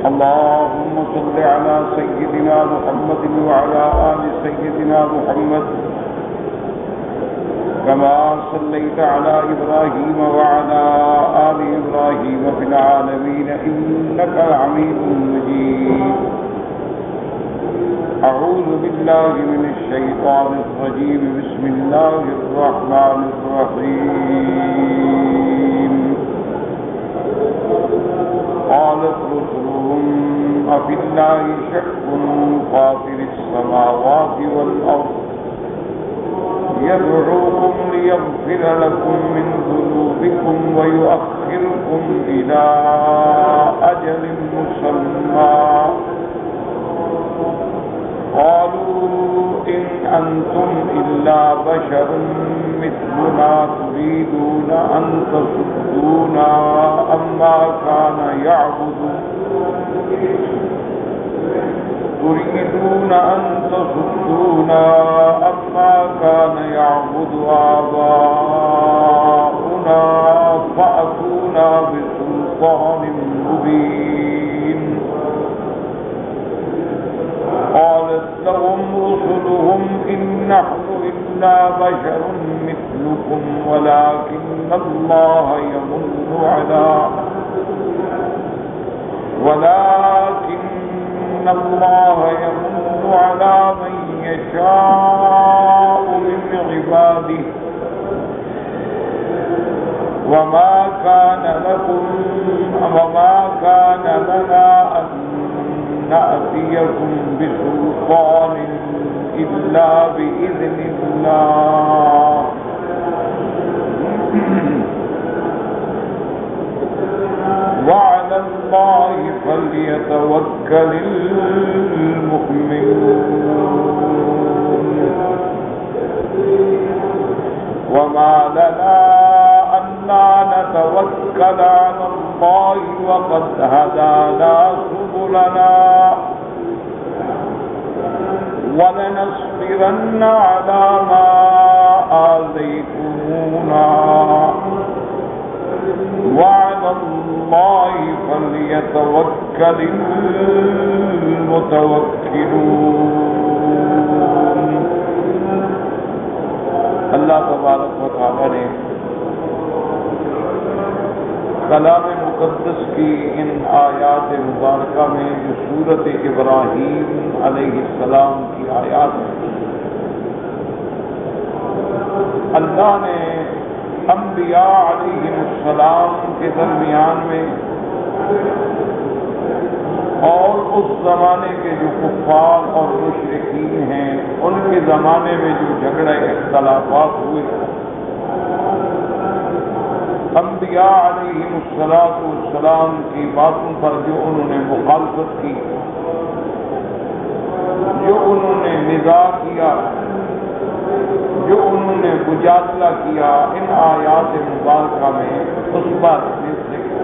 اللهم صل على سيدنا محمد وعلى آل سيدنا محمد كما صليت على إبراهيم وعلى آل إبراهيم في العالمين إنك حميد مجيد. أعوذ بالله من الشيطان الرجيم. بسم الله الرحمن الرحيم. قالت رسلهم أفي الله شك فاطر السماوات والأرض يدعوكم ليغفر لكم من ذنوبكم ويؤخركم إلى أجل مسمى قالوا إن أنتم إلا بشر مثلنا تريدون أن تصدونا عما كان يعبد آباؤنا فأتونا بسلطان مبين. قالت لهم رسلهم إن نحن إلا بشر مثلكم ولكن الله يمن على من يشاء من عباده وما كان لنا أن نأتيكم بسلطان إلا بإذن الله. وعلى الله فليتوكل المؤمنون. وما لنا ألا نتوكل على الله وقد هدانا سبلنا ولنصبرن على ما آذيتمونا وعلى الله فليتوكل المتوكلون. اللہ تبارک و تعالی نے کلام مقدس کی ان آیات مبارکہ میں جو سورۃ ابراہیم علیہ السلام کی آیات ہیں، اللہ نے انبیاء علیہ السلام کے درمیان میں اور اس زمانے کے جو کفار اور مشرکین ہیں ان کے زمانے میں جو جھگڑے اختلافات ہوئے، انبیاء علیہ السلام کی باتوں پر جو انہوں نے مخالفت کی، جو انہوں نے نزاع کیا، جو انہوں نے مجادلہ کیا، ان آیات مبارکہ میں اس بات میں ذکر۔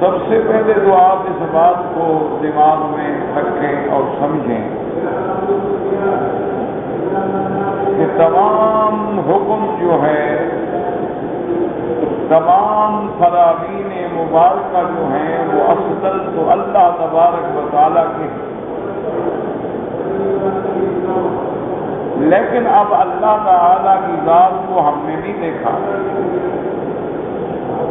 سب سے پہلے تو آپ اس بات کو دماغ میں رکھیں اور سمجھیں کہ تمام حکم جو ہے، تمام فرامین مبارکہ جو ہیں وہ اصلاً تو اللہ تبارک و تعالیٰ کے ہیں، لیکن اب اللہ تعالیٰ کی ذات کو ہم نے نہیں دیکھا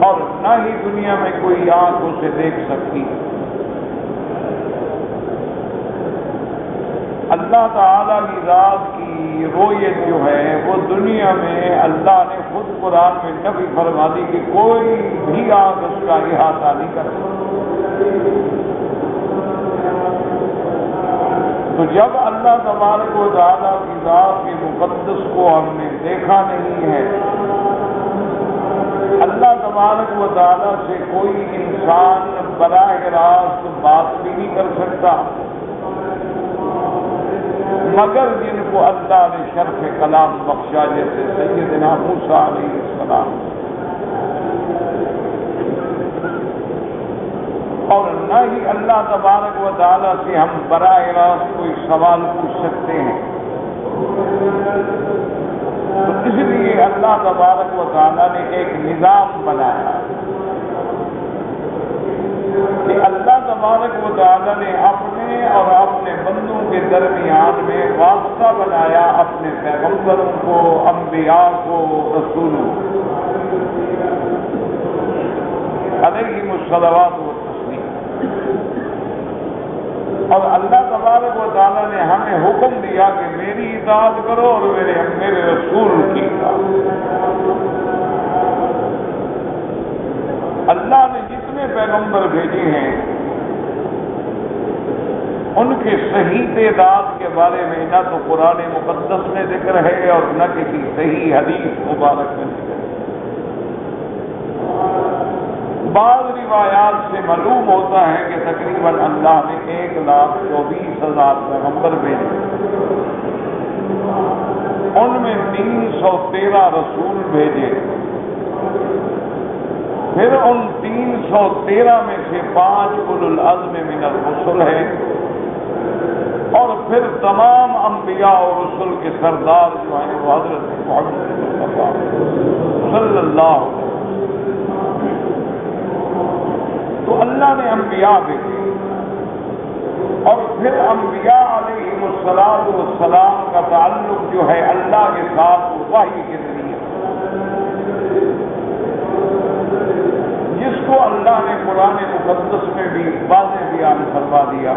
اور نہ ہی دنیا میں کوئی آنکھ اسے دیکھ سکتی۔ اللہ تعالیٰ کی ذات کی رویت جو ہے وہ دنیا میں اللہ نے خود قرآن میں نفی فرما دی کہ کوئی بھی آنکھ اس کا احاطہ نہیں کر سکتی۔ تو جب اللہ تبارک و تعالیٰ کی ذات کے مقدس کو ہم نے دیکھا نہیں ہے، اللہ تبارک و تعالیٰ سے کوئی انسان براہ راست بات بھی نہیں کر سکتا مگر جن کو اللہ نے شرف کلام بخشا، جیسے سیدنا موسیٰ علیہ السلام، اور نہ ہی اللہ تبارک و تعالیٰ سے ہم براہ راست کوئی سوال پوچھ سکتے ہیں۔ تو اس لیے اللہ تبارک و تعالیٰ نے ایک نظام بنایا تبارک و تعالی نے اپنے اور اپنے بندوں کے درمیان میں واسطہ بنایا اپنے پیغمبروں کو، انبیاء کو، رسولوں علیہم الصلوات والتسلیم۔ اور اللہ تبارک و تعالی نے ہمیں حکم دیا کہ میری اطاعت کرو اور میرے رسول کی اطاعت۔ اللہ نے جتنے پیغمبر بھیجے ہیں ان کے صحیح تعداد کے بارے میں نہ تو قرآن مقدس میں ذکر ہے اور نہ کسی صحیح حدیث مبارک میں ذکر ہے۔ بعض روایات سے معلوم ہوتا ہے کہ تقریباً اللہ نے 1,24,000 پیغمبر بھیجے، ان میں 313 رسول بھیجے، پھر ان 313 میں سے 5 اولو العزم من الرسل ہیں، اور پھر تمام انبیاء اور رسل کے سردار جو ہیں وہ حضرت محمد مصطفیٰ صلی اللہ علیہ وسلم۔ تو اللہ نے انبیاء بھیجے، اور پھر انبیاء علیہم السلام کا تعلق جو ہے اللہ کے ساتھ وہ وحی کے ذریعے، جس کو اللہ نے قرآن مقدس میں بھی واضح بیان فرما دیا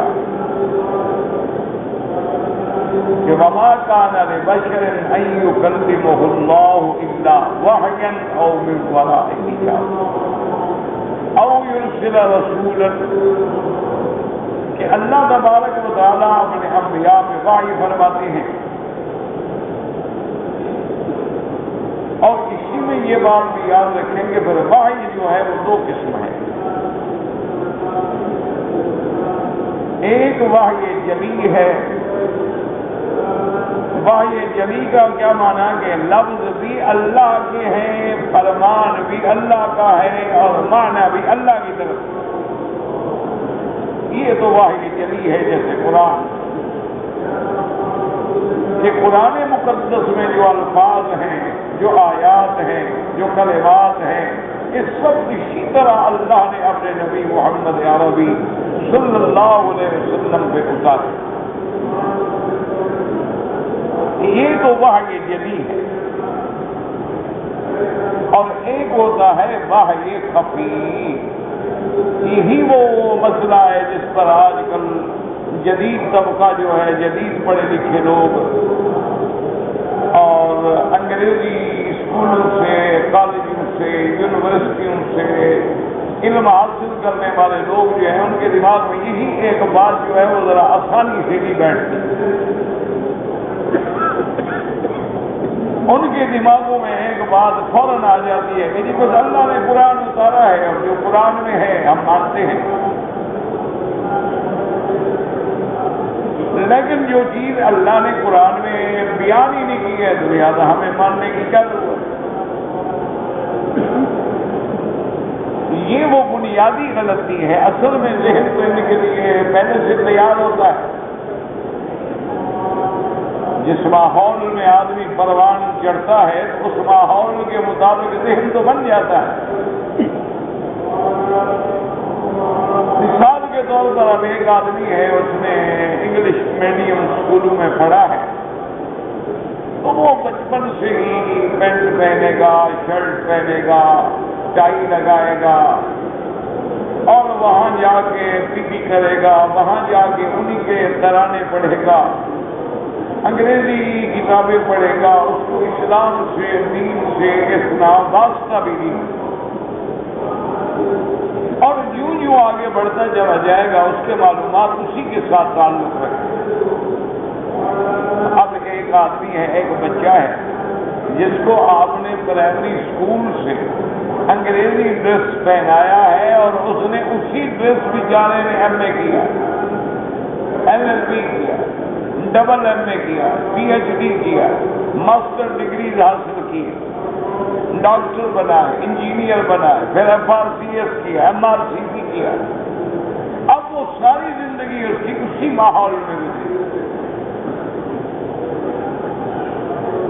کہ وما كان لبشر ان يكلمه الله الا وحيا او من وراء حجاب او يرسل رسولا، کہ اللہ تبارک و تعالیٰ اپنے انبیاء میں وحی فرماتے ہیں، اور اسی میں یہ بات بھی یاد رکھیں گے پھر وحی جو ہے وہ 2 قسم ہے۔ ایک وحی جلی ہے، وحی جلی کا کیا معنی کہ لفظ بھی اللہ کے ہیں، فرمان بھی اللہ کا ہے، اور معنی بھی اللہ کی طرف سے، یہ تو وحی جلی ہے۔ جیسے قرآن، کہ قرآن مقدس میں جو الفاظ ہیں، جو آیات ہیں، جو کلمات ہیں، یہ سب اسی طرح اللہ نے اپنے نبی محمد عربی صلی اللہ علیہ وسلم پہ اتارے، یہ تو وحی جلی ہے۔ اور ایک ہوتا ہے وحی خفی، یہی وہ مسئلہ ہے جس پر آج کل جدید طبقہ جو ہے، جدید پڑھے لکھے لوگ اور انگریزی اسکولوں سے، کالجوں سے، یونیورسٹیوں سے علم حاصل کرنے والے لوگ جو ہیں، ان کے دماغ میں یہی ایک بات جو ہے وہ ذرا آسانی سے نہیں بیٹھتی، ان کے دماغوں میں ایک بات فوراً آ جاتی ہے کہ جی بس اللہ نے قرآن اتارا ہے اور جو قرآن میں ہے ہم مانتے ہیں، لیکن جو چیز اللہ نے قرآن میں بیان ہی نہیں کی ہے تو لہٰذا ہمیں ماننے کی کیا ضرورت ہے؟ یہ وہ بنیادی غلطی ہے۔ اصل میں ذہن تو ان کے لیے پہلے سے تیار ہوتا ہے، جس ماحول میں آدمی پروان چڑھتا ہے اس ماحول کے مطابق ذہن تو بن جاتا ہے۔ مثال کے طور پر اب ایک آدمی ہے، اس نے انگلش میڈیم اسکولوں میں پڑھا ہے، تو وہ بچپن سے ہی پینٹ پہنے گا، شرٹ پہنے گا، ٹائی لگائے گا، اور وہاں جا کے پی پی کرے گا، وہاں جا کے انہی کے ترانے پڑھے گا، انگریزی کتابیں پڑھے گا، اس کو اسلام سے، دین سے اتنا واسطہ بھی نہیں، اور یوں یوں آگے بڑھتا چلا جائے گا، اس کے معلومات اسی کے ساتھ تعلق رکھتے ہیں۔ اب ایک آدمی ہے، ایک بچہ ہے جس کو آپ نے پرائمری اسکول سے انگریزی ڈریس پہنایا ہے، اور اس نے اسی ڈریس بیچارے نے ایم اے کیا، ایل ایل بی کیا، ڈبل ایم اے کیا، پی ایچ ڈی کیا، ماسٹر ڈگریز حاصل کی، ڈاکٹر بنا ہے، انجینئر بنا ہے، پھر FRCS کیا، MRCP کیا۔ اب وہ ساری زندگی اس کی اسی ماحول میں گزری۔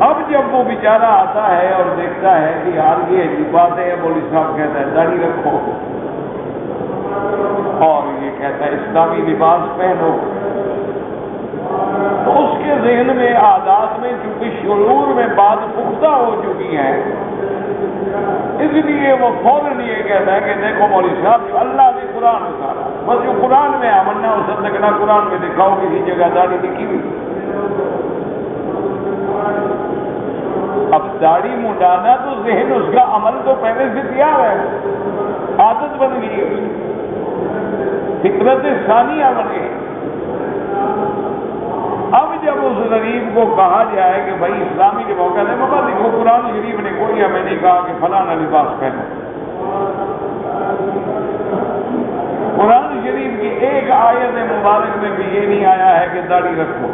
اب جب وہ بیچارہ آتا ہے اور دیکھتا ہے کہ یار یہ عجیب بات ہے، مولوی صاحب کہتا ہے داڑھی رکھو، اور یہ کہتا ہے اسلامی لباس پہنو، تو اس کے ذہن میں عادات میں چونکہ شعور میں بات پختہ ہو چکی ہیں، اس لیے وہ فوراً یہ کہتا ہے کہ دیکھو مولوی صاحب جو اللہ نے قرآن اتارا، بس جو قرآن میں آمنا اسے لگنا قرآن میں دکھاؤ کسی جگہ داڑھی لکھی ہوئی۔ اب داڑھی منڈانا تو ذہن اس کا عمل تو پہلے سے تیار ہے، عادت بن گئی ہے، فطرت ثانیہ بن گئی۔ اب جب اس غریب کو کہا جائے کہ بھائی اسلامی کے موقع ہے، بابا دیکھو قرآن شریف نے کوئی ہمیں نہیں کہا کہ فلانا لباس پہنو، قرآن شریف کی ایک آیت مبارک میں بھی یہ نہیں آیا ہے کہ داڑھی رکھو،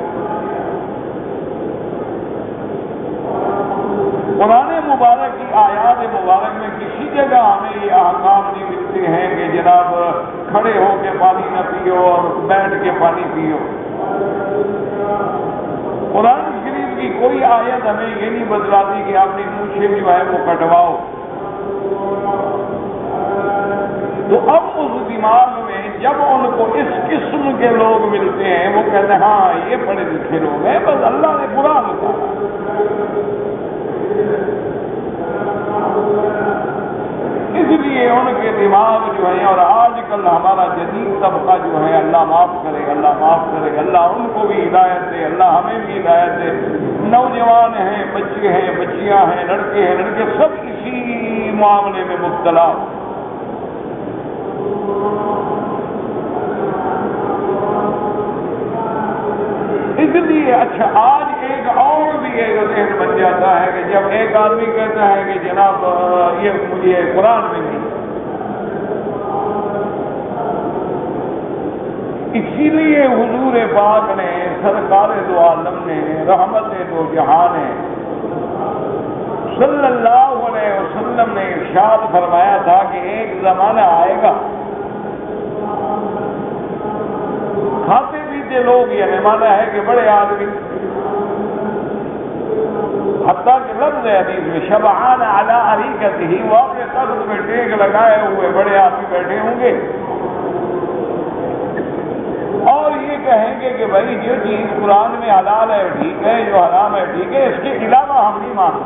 قرآن مبارک کی آیات مبارک میں کسی جگہ ہمیں یہ احکام نہیں ملتے ہیں کہ جناب کھڑے ہو کے پانی نہ پیو اور بیٹھ کے پانی پیو۔ قرآن شریف کی کوئی آیت ہمیں یہ نہیں بتلاتی کہ اپنی مونچھیں جو ہے وہ کٹواؤ۔ تو اب اس دماغ میں جب ان کو اس قسم کے لوگ ملتے ہیں وہ کہتے ہیں ہاں یہ پڑھے لکھے لوگ ہیں، بس اللہ نے قرآن اتارا۔ اس لیے ان کے دماغ جو ہے، اور آج کل ہمارا جدید طبقہ جو ہے، اللہ معاف کرے، اللہ معاف کرے، اللہ ان کو بھی ہدایت دے، اللہ ہمیں بھی ہدایت دے، نوجوان ہیں، بچے ہیں، بچیاں ہیں، لڑکے ہیں، لڑکے سب اسی معاملے میں مبتلا۔ اس لیے اچھا آج ایک اور بھی ایک ذہن بن جاتا ہے کہ جب ایک آدمی کہتا ہے کہ جناب یہ مجھے قرآن میں نہیں، اسی لیے حضور پاک نے، سرکار دو عالم نے، رحمت دو جہان نے، صلی اللہ علیہ وسلم نے ارشاد فرمایا تھا کہ ایک زمانہ آئے گا کھاتے پیتے لوگ، یہ مانا ہے کہ بڑے آدمی، حتیٰ کہ لفظ حدیث میں شبعان علی اریکتہ، وہ اپنے تخت میں ٹیک لگائے ہوئے بڑے آدمی بیٹھے ہوں گے اور یہ کہیں گے کہ بھائی جو چیز قرآن میں حلال ہے ٹھیک ہے، جو حرام ہے ٹھیک ہے، اس کے علاوہ ہم نہیں مانتے۔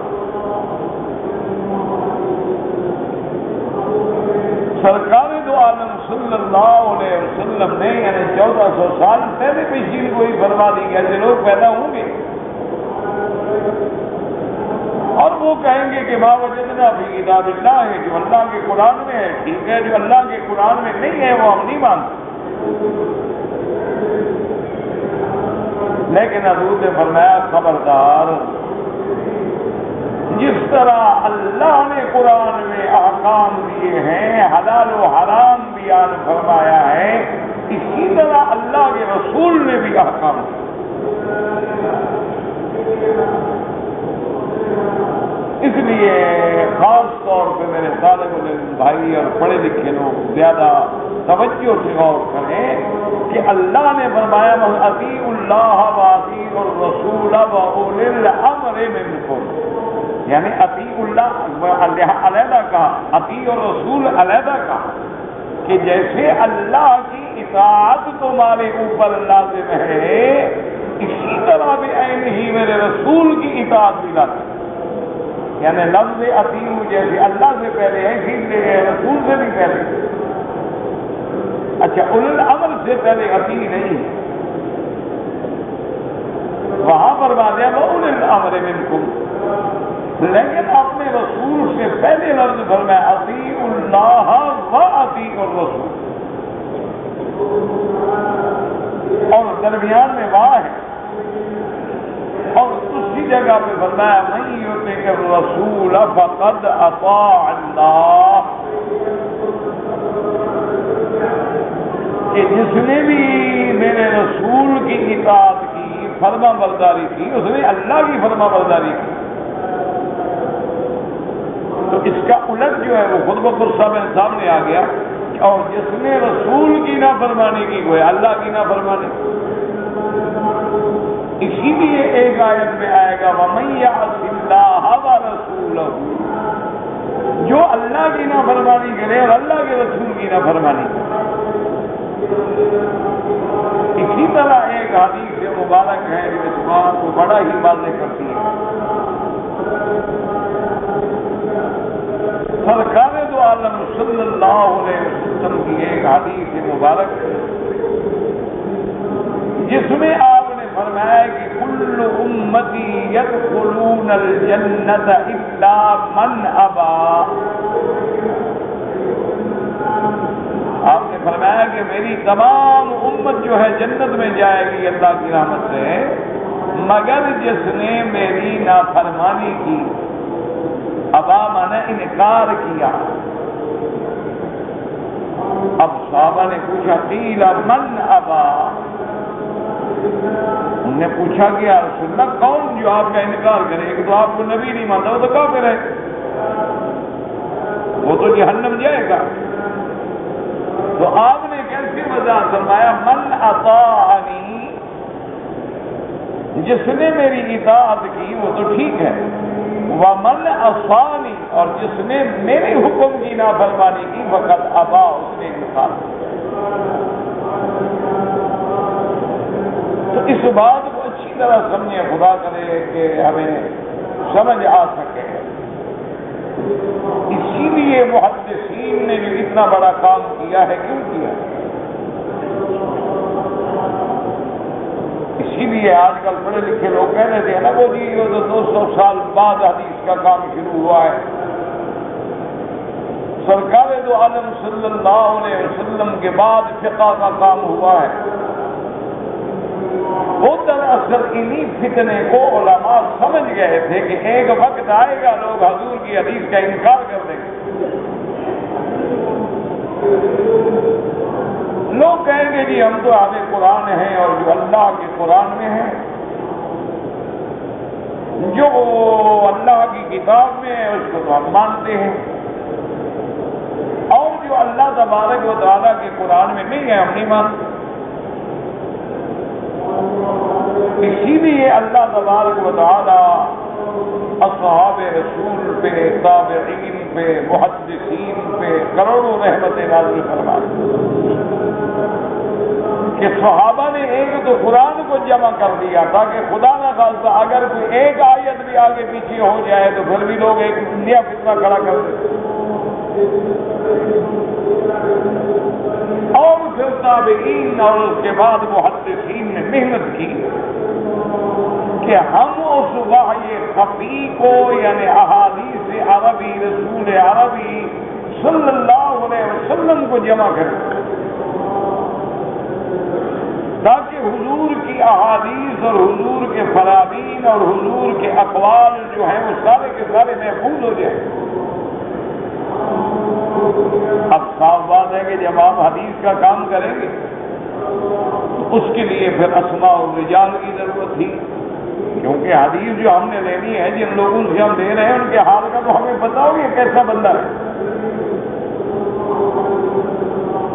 سرکار دو عالم صلی اللہ علیہ وسلم نے یعنی 1400 سال پہلے بھی چیز کو ہی فرما دی کہ ایسے لوگ پیدا ہوں گے اور وہ کہیں گے کہ ما وجدنا فی کتاب اللہ ہے، جو اللہ کے قرآن میں ہے ٹھیک ہے، جو اللہ کے قرآن میں نہیں ہے وہ ہم نہیں مانتے۔ لیکن حضور نے فرمایا خبردار، جس طرح اللہ نے قرآن میں احکام دیے ہیں، حلال و حرام بیان فرمایا ہے، اسی طرح اللہ کے رسول نے بھی احکام دیے۔ اس لیے خاص طور پہ میرے طالب علم بھائی اور پڑھے لکھے لوگ زیادہ توجہ سے غور کریں کہ اللہ نے فرمایا اطیعوا اللہ واطیعوا الرسول واولی الامر منکم، یعنی اطیعوا اللہ علیحدہ کہا، اطیعوا الرسول علیحدہ کہا کہ جیسے اللہ کی اطاعت تمہارے اوپر لازم ہے، اسی طرح بھی عین ہی میرے رسول کی اطاعت بھی لازم ہے۔ یعنی لفظ اطیعوا جیسے اللہ سے پہلے ہے، اسی رسول سے بھی پہلے۔ اچھا اولو الامر سے پہلے اطیع نہیں ہے، وہاں فرما دیا اولو الامر منکم، لیکن اپنے رسول سے پہلے لفظ فرمایا اطیعوا اللہ و اطیعوا الرسول، اور درمیان میں واہ ہے، اور اسی جگہ پہ فرمایا من یطع الرسول فقد اطاع اللہ، کہ جس نے بھی میرے رسول کی اطاعت کی، فرما برداری کی، اس نے اللہ کی فرما برداری کی۔ تو اس کا الٹ جو ہے وہ خود بخود سامنے آ گیا، اور جس نے رسول کی نافرمانی کی وہ اللہ کی نافرمانی۔ اسی لیے ایک آیت میں آئے گا وَمَن يَعْصِ اللَّهَ وَرَسُولَهُ، جو اللہ کی نافرمانی کرے اور اللہ کے رسول کی نافرمانی کرے۔ اسی طرح ایک حدیث مبارک ہے جو اس بات کو بڑا ہی واضح کرتی ہے۔ سرکار دو عالم صلی اللہ علیہ وسلم کی ایک حدیث مبارک جس میں آپ نے فرمایا کہ کل امتی یدخلون الجنت الا من ابا۔ آپ نے فرمایا کہ میری تمام امت جو ہے جنت میں جائے گی اللہ کی رحمت سے، مگر جس نے میری نافرمانی کی۔ ابا مانا انکار کیا۔ اب صحابہ نے پوچھا قیل من ابا، انہوں نے پوچھا کہ یا رسول اللہ کون جو آپ کا انکار کرے؟ ایک تو آپ کو نبی نہیں مانتا، وہ تو کافر ہے، وہ تو جہنم جائے گا۔ تو آپ نے کیسی وضاحت فرمایا من اطاعنی، جس نے میری اطاعت کی وہ تو ٹھیک ہے، ومن عصانی، اور جس نے میرے حکم کی نافرمانی کی فقط ابا، اس نے انکار کیا۔ تو اس بات کو اچھی طرح سمجھے، خدا کرے کہ ہمیں سمجھ آ سکے۔ اسی لیے محدثین نے جو اتنا بڑا کام کیا ہے، کیوں کیا؟ اسی لیے آج کل پڑھے لکھے لوگ کہہ رہے تھے نا وہ جی وہ تو 200 سال بعد حدیث کا کام شروع ہوا ہے۔ سرکار دو عالم صلی اللہ علیہ وسلم کے بعد فقہ کا کام ہوا ہے۔ وہ دراصل انہی فتنے کو علماء سمجھ گئے تھے کہ ایک وقت آئے گا لوگ حضور کی حدیث کا انکار کر دیں گے۔ لوگ کہیں گے جی ہم تو اہل قرآن ہیں، اور جو اللہ کے قرآن میں ہے، جو اللہ کی کتاب میں ہے اس کو تو ہم مانتے ہیں، اور جو اللہ تبارک و تعالیٰ کے قرآن میں نہیں ہے ہم نہیں مانتے۔ اسی لیے اللہ تبارک و تعالیٰ اصحاب رسول پہ، تابعین پہ، محدثین پہ کروڑوں رحمتیں نازل فرمائے کہ صحابہ نے ایک تو قرآن کو جمع کر دیا تاکہ خدا نہ خاصہ اگر کوئی ایک آیت بھی آگے پیچھے ہو جائے تو پھر بھی لوگ ایک نیا فتنہ کھڑا کر دیں، اور پھر تابعین اور اس کے بعد محدثین نے محنت کی کہ ہم اس وحی خفی کو یعنی احادیث عربی رسول عربی صلی اللہ علیہ وسلم کو جمع کریں تاکہ حضور کی احادیث اور حضور کے فرامین اور حضور کے اقوال جو ہیں وہ سارے کے سارے محفوظ ہو جائیں۔ اب صاف بات ہے کہ جب آپ حدیث کا کام کریں گے تو اس کے لیے پھر اسماء و رجال کی ضرورت تھی، کیونکہ حدیث جو ہم نے لینی ہے جن لوگوں سے ہم لے رہے ہیں ان کے حال کا تو ہمیں پتا ہو یہ کیسا بندہ ہے۔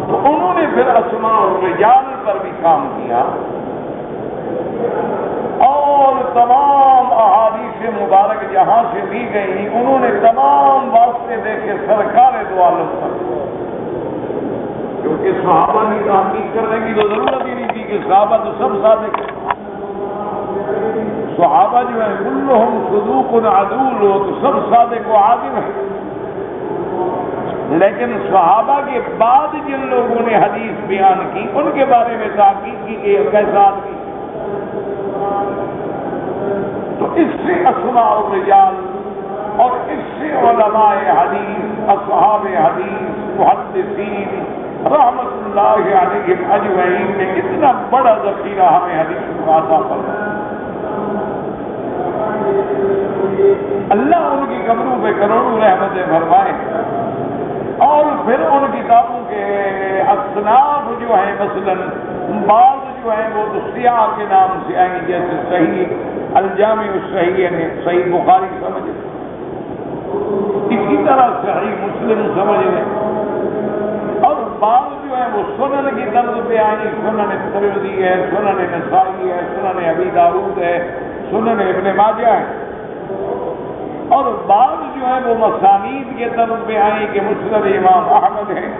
تو انہوں نے پھر اسماء و رجال پر بھی کام کیا، اور تمام احادیث مبارک جہاں سے لی گئی انہوں نے تمام واسطے دیکھے سرکار دو عالم پر، کیونکہ صحابہ کی تحقیق کرنے کی تو ضرورت ہی نہیں تھی کہ صحابہ تو سب صادق ہیں۔ صحابہ جو ہے کلہم صدوق عدول، وہ تو سب صادق و عادل ہیں، لیکن صحابہ کے بعد جن لوگوں نے حدیث بیان کی ان کے بارے میں تحقیق کی کہ کیسا آدمی۔ تو اس سے اسماء و رجال اور اس سے علماء حدیث، اصحاب حدیث، محدثین رحمت اللہ علیہم اجمعین نے اتنا بڑا ذخیرہ ہمیں حدیث کو عطا فرمایا۔ اللہ ان کی قبروں پہ کروڑوں رحمتیں فرمائے، اور پھر ان کتابوں کے اصناف جو ہیں مثلاً بعض جو ہیں وہ تو سیاہ کے نام سے آئیں گے، جیسے صحیح الجامع الصحیح یعنی صحیح بخاری سمجھ لیں، اسی طرح صحیح مسلم سمجھ لیں، اور بعض جو ہیں وہ سنن کی طرز پہ آئیں، سنن ترمذی ہے، سنن نسائی ہے، سنن ابی داؤد ہے، سنن ابن ماجہ ہے، اور بعض جو ہیں وہ مسانید کے طرز پہ آئیں کہ مسند امام احمد ہیں،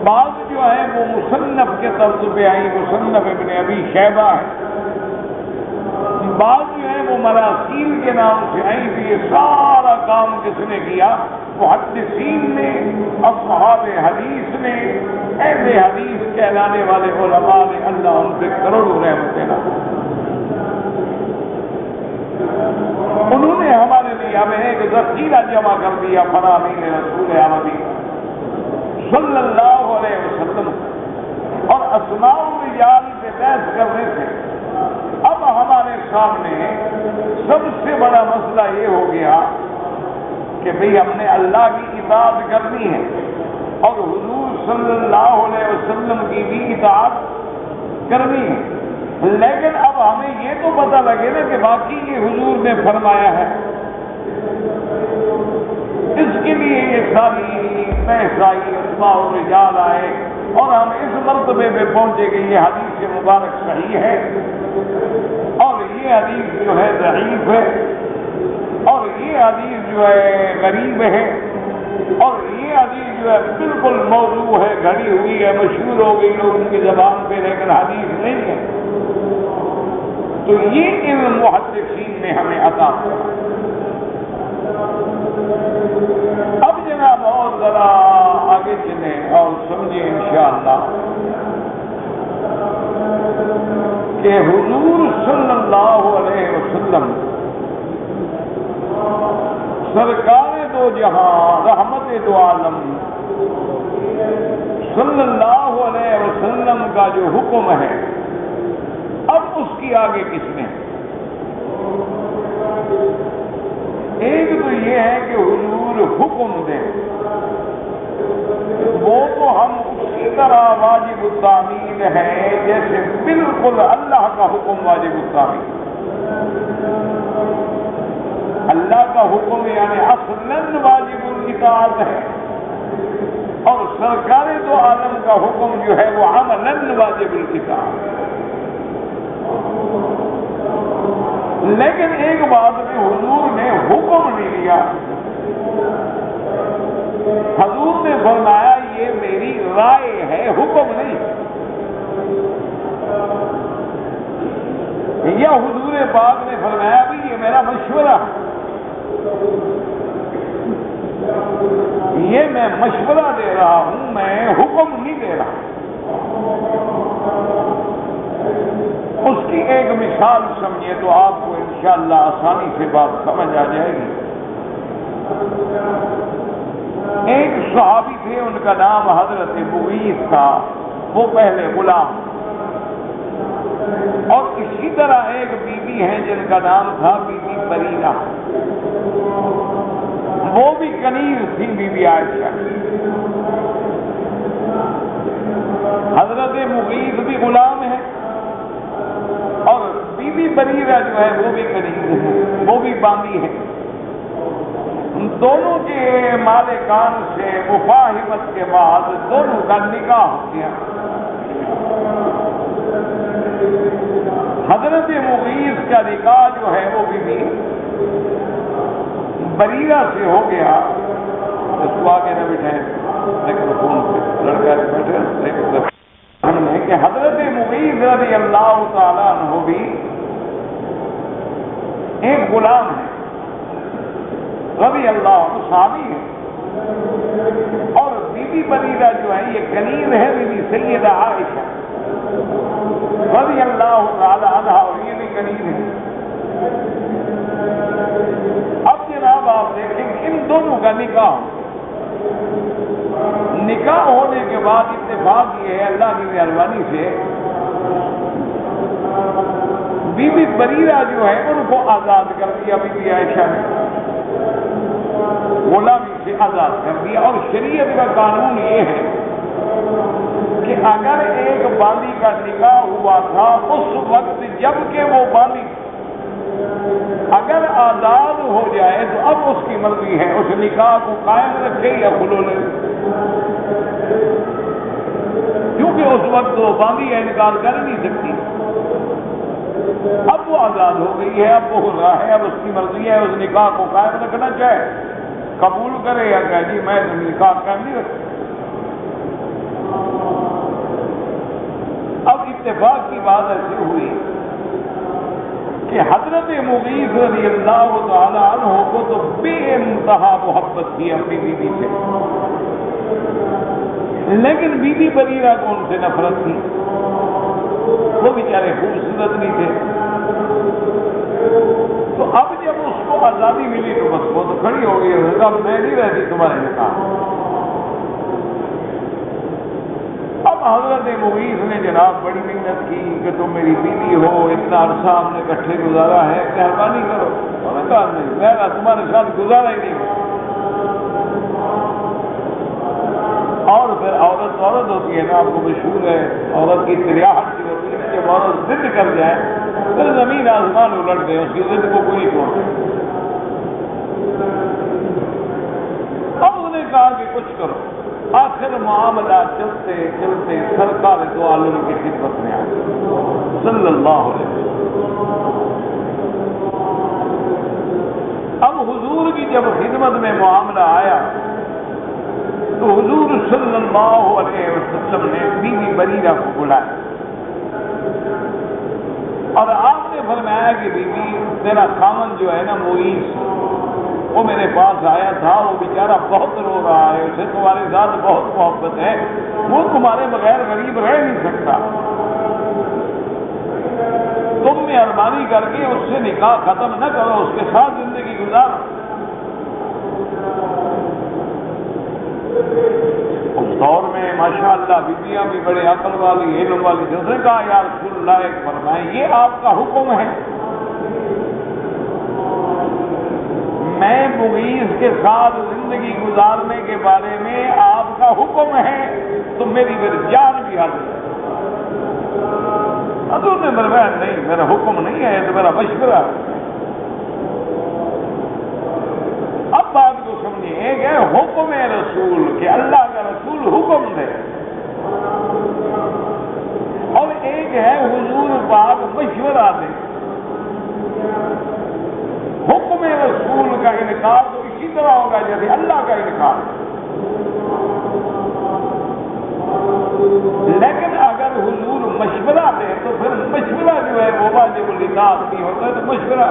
بعض جو ہے وہ مصنف کے طرز پہ آئی، مصنف ابن ابی شیبہ ہے، بعض جو ہے وہ مراسیل کے نام سے آئی تھی۔ یہ سارا کام کس نے کیا؟ محدثین نے، اصحاب حدیث نے، اہل حدیث کہلانے والے علماء نے، اللہ ان پہ کروڑوں رحمتیں نازل۔ انہوں نے ہمارے لیے ہمیں ایک ذخیرہ جمع کر دیا فرامین رسول احمدی صلی اللہ علیہ وسلم، اور اسماء الرجال پہ بحث کرنے سے اب ہمارے سامنے سب سے بڑا مسئلہ یہ ہو گیا کہ بھئی ہم نے اللہ کی اطاعت کرنی ہے اور حضور صلی اللہ علیہ وسلم کی بھی اطاعت کرنی ہے، لیکن اب ہمیں یہ تو پتہ لگے نا کہ باقی یہ حضور نے فرمایا ہے۔ اس کے لیے یہ ساری بحث آئی، اسماء الرجال آئے، اور ہم اس مرتبے پہ پہنچے کہ یہ حدیث مبارک صحیح ہے اور یہ حدیث جو ہے ضعیف ہے، اور یہ حدیث جو ہے غریب ہے، اور یہ حدیث جو ہے بالکل موضوع ہے، گھڑی ہوئی ہے، مشہور ہو گئی لوگوں کی زبان پہ، لیکن حدیث نہیں ہے۔ تو یہ علم محدثین نے ہمیں عطا کیا۔ اب جناب اور ذرا آگے چلیں اور سمجھیں انشاءاللہ کہ حضور صلی اللہ علیہ وسلم سرکار دو جہاں رحمت دو عالم صلی اللہ علیہ وسلم کا جو حکم ہے، اب اس کی آگے کس نے؟ ایک تو یہ ہے کہ حضور حکم دیں، وہ تو ہم اسی طرح واجب التعمیل ہے جیسے بالکل اللہ کا حکم واجب التعمیل۔ اللہ کا حکم یعنی اصلاً واجب الاطاعت ہے، اور سرکار دو عالم کا حکم جو ہے وہ عملاً واجب الاطاعت۔ لیکن ایک بات میں حضور نے حکم نہیں دیا، حضور نے فرمایا یہ میری رائے ہے، حکم نہیں۔ یا حضور پاک نے فرمایا بھی یہ میرا مشورہ ہے، یہ میں مشورہ دے رہا ہوں، میں حکم نہیں دے رہا۔ اس کی ایک مثال سمجھے تو آپ کو انشاءاللہ آسانی سے بات سمجھ آ جائے گی۔ ایک صحابی تھے، ان کا نام حضرت مغیث تھا، وہ پہلے غلام، اور اسی طرح ایک بی بی ہیں جن کا نام تھا بی بی بریرہ، وہ بھی کنیز تھی بی بی عائشہ۔ حضرت مغیث بھی غلام ہے اور بی بی بریرہ جو ہے وہ بھی کنیز ہے، وہ بھی باندی ہے۔ دونوں کے مالکان سے مفاہمت کے بعد دونوں کا نکاح ہو گیا۔ حضرت مغیث کا نکاح جو ہے وہ بی بی بریرہ سے ہو گیا۔ اس کو آگے نہ بٹھائیں، لیکن فون پہ لڑکا بیٹھے، لیکن کہ حضرت مغیث رضی اللہ تعالیٰ عنہ بھی ایک غلام ہے، رضی اللہ عنہ صحابی ہے، اور بی بی بریرہ جو ہے یہ کنیز ہے بی بی سیدہ عائشہ رضی اللہ تعالیٰ عنہ، اور یہ بھی کنیز ہے۔ اب جناب آپ دیکھیں ان دونوں کا نکاح ہونے کے بعد اتفاق یہ ہے اللہ کی مہربانی سے بی بی بریرہ جو ہے ان کو آزاد کر دیا بی بی عائشہ نے، غلامی سے آزاد کر دیا۔ اور شریعت کا قانون یہ ہے کہ اگر ایک باندی کا نکاح ہوا تھا اس وقت جب کہ وہ باندی اگر آزاد ہو جائے تو اب اس کی مرضی ہے اس نکاح کو قائم رکھے یا کھلو لے، کیونکہ اس وقت وہ باندی ہے، انکار کر نہیں سکتی۔ اب وہ آزاد ہو گئی ہے، اب وہ ہو رہا ہے، اب اس کی مرضی ہے اس نکاح کو قائم رکھنا چاہے، قبول کرے یا کہ جی میں نکاح قائم نہیں رکھتا۔ کی بات ایسی ہوئی کہ حضرت مغیث رضی اللہ تعالی عنہ کو تو بے انتہا محبت تھی اپنی بیوی سے، لیکن بیوی بریرہ کو ان سے نفرت تھی، وہ بیچارے خوبصورت نہیں تھے۔ تو اب جب اس کو آزادی ملی تو بس وہ تو کھڑی ہو گئی، اب میں نہیں رہتی تمہارے نکاح۔ اب حضرت مغیث نے جناب بڑی محنت کی کہ تم میری بیوی ہو، اتنا عرصہ ہم نے اکٹھے گزارا ہے، مہربانی کرو۔ انہوں نے کہا نہیں، میں تمہارے ساتھ گزارا ہی نہیں۔ اور پھر عورت ہوتی ہے نا، آپ کو مشہور ہے عورت کی تریاحت کی ہوتی ہے، جب عورت ضد کر جائے پھر زمین آسمان الٹ دے، اس کی ضد کو پوری چھوڑ دے۔ اب اس نے کہا کہ کچھ کرو۔ آخر معاملہ چلتے چلتے سرکار دو عالم کی خدمت میں آئے صلی اللہ علیہ وسلم۔ اب حضور کی جب خدمت میں معاملہ آیا تو حضور صلی اللہ علیہ وسلم نے بیوی بریرہ کو بلایا اور آپ نے فرمایا کہ بیوی تیرا خامن جو ہے نا مغیث، وہ میرے پاس آیا تھا، وہ بیچارہ بہت رو رہا ہے، اسے تمہارے ساتھ بہت محبت ہے، وہ تمہارے بغیر غریب رہ نہیں سکتا، تم مہربانی کر کے اس سے نکاح ختم نہ کرو، اس کے ساتھ زندگی گزارو۔ اس دور میں ماشاءاللہ بیویاں بھی بڑے عقل والی علم والی، جس نے کہا یا رسول اللہ ایک فرمائیں یہ آپ کا حکم ہے، میں مغیث کے ساتھ زندگی گزارنے کے بارے میں آپ کا حکم ہے تو میری جان بھی حاضر ہے۔ حضور نے فرمایا نہیں، میرا حکم نہیں ہے، تو میرا مشورہ ہے۔ اب بات کو سمجھیں، ایک ہے حکم رسول کہ اللہ کا رسول حکم دے، اور ایک ہے حضور پاک مشورہ دے۔ حکم رسول کا انکار تو اسی طرح ہوگا جیسے اللہ کا انکار، لیکن اگر حضور مشورہ دے تو پھر مشورہ جو ہے وہ واجب الاطاعت نہیں ہوتا، تو مشورہ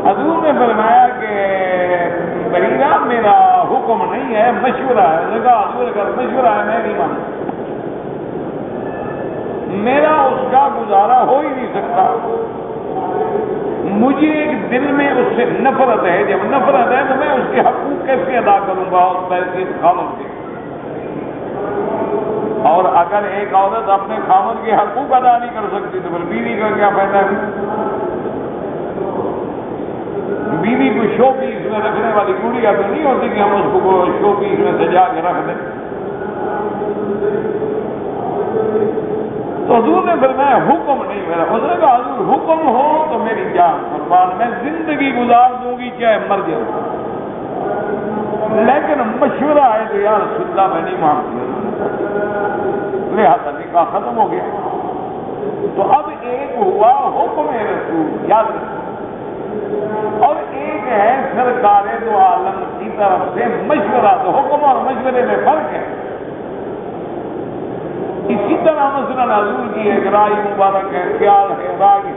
حضور نے فرمایا کہ بریرہ میرا حکم نہیں ہے، مشورہ ہے۔ اس نے کہا حضور اگر مشورہ ہے میں نہیں مانتا، میرا اس کا گزارا ہو ہی نہیں سکتا، مجھے ایک دل میں اس سے نفرت ہے، جب نفرت ہے تو میں اس کے حقوق کیسے ادا کروں گا اس پیسے خامن کے؟ اور اگر ایک عورت اپنے خامن کے حقوق ادا نہیں کر سکتی تو پھر بیوی کا کیا فائدہ ہے؟ بیوی کو شو پیس میں رکھنے والی گڑیا تو نہیں ہوتی کہ ہم اس کو شو پیس میں سجا کے رکھ دیں۔ تو حضور نے فرمایا حکم نہیں میرا۔ اس نے کہا حضور حکم ہو تو میری جان قربان، میں زندگی گزار دوں گی چاہے مر جاؤں، لیکن مشورہ ہے تو یا رسول اللہ میں نہیں مانتی، لہذا نکاح ختم ہو گیا۔ تو اب ایک ہوا حکم رسول یاد رکھو، اور ایک ہے سرکار دو عالم کی طرف سے مشورہ۔ تو حکم اور مشورے میں فرق ہے۔ اسی طرح مثلا حضور کی ایک رائے مبارک ہے، خیال ہے، رائے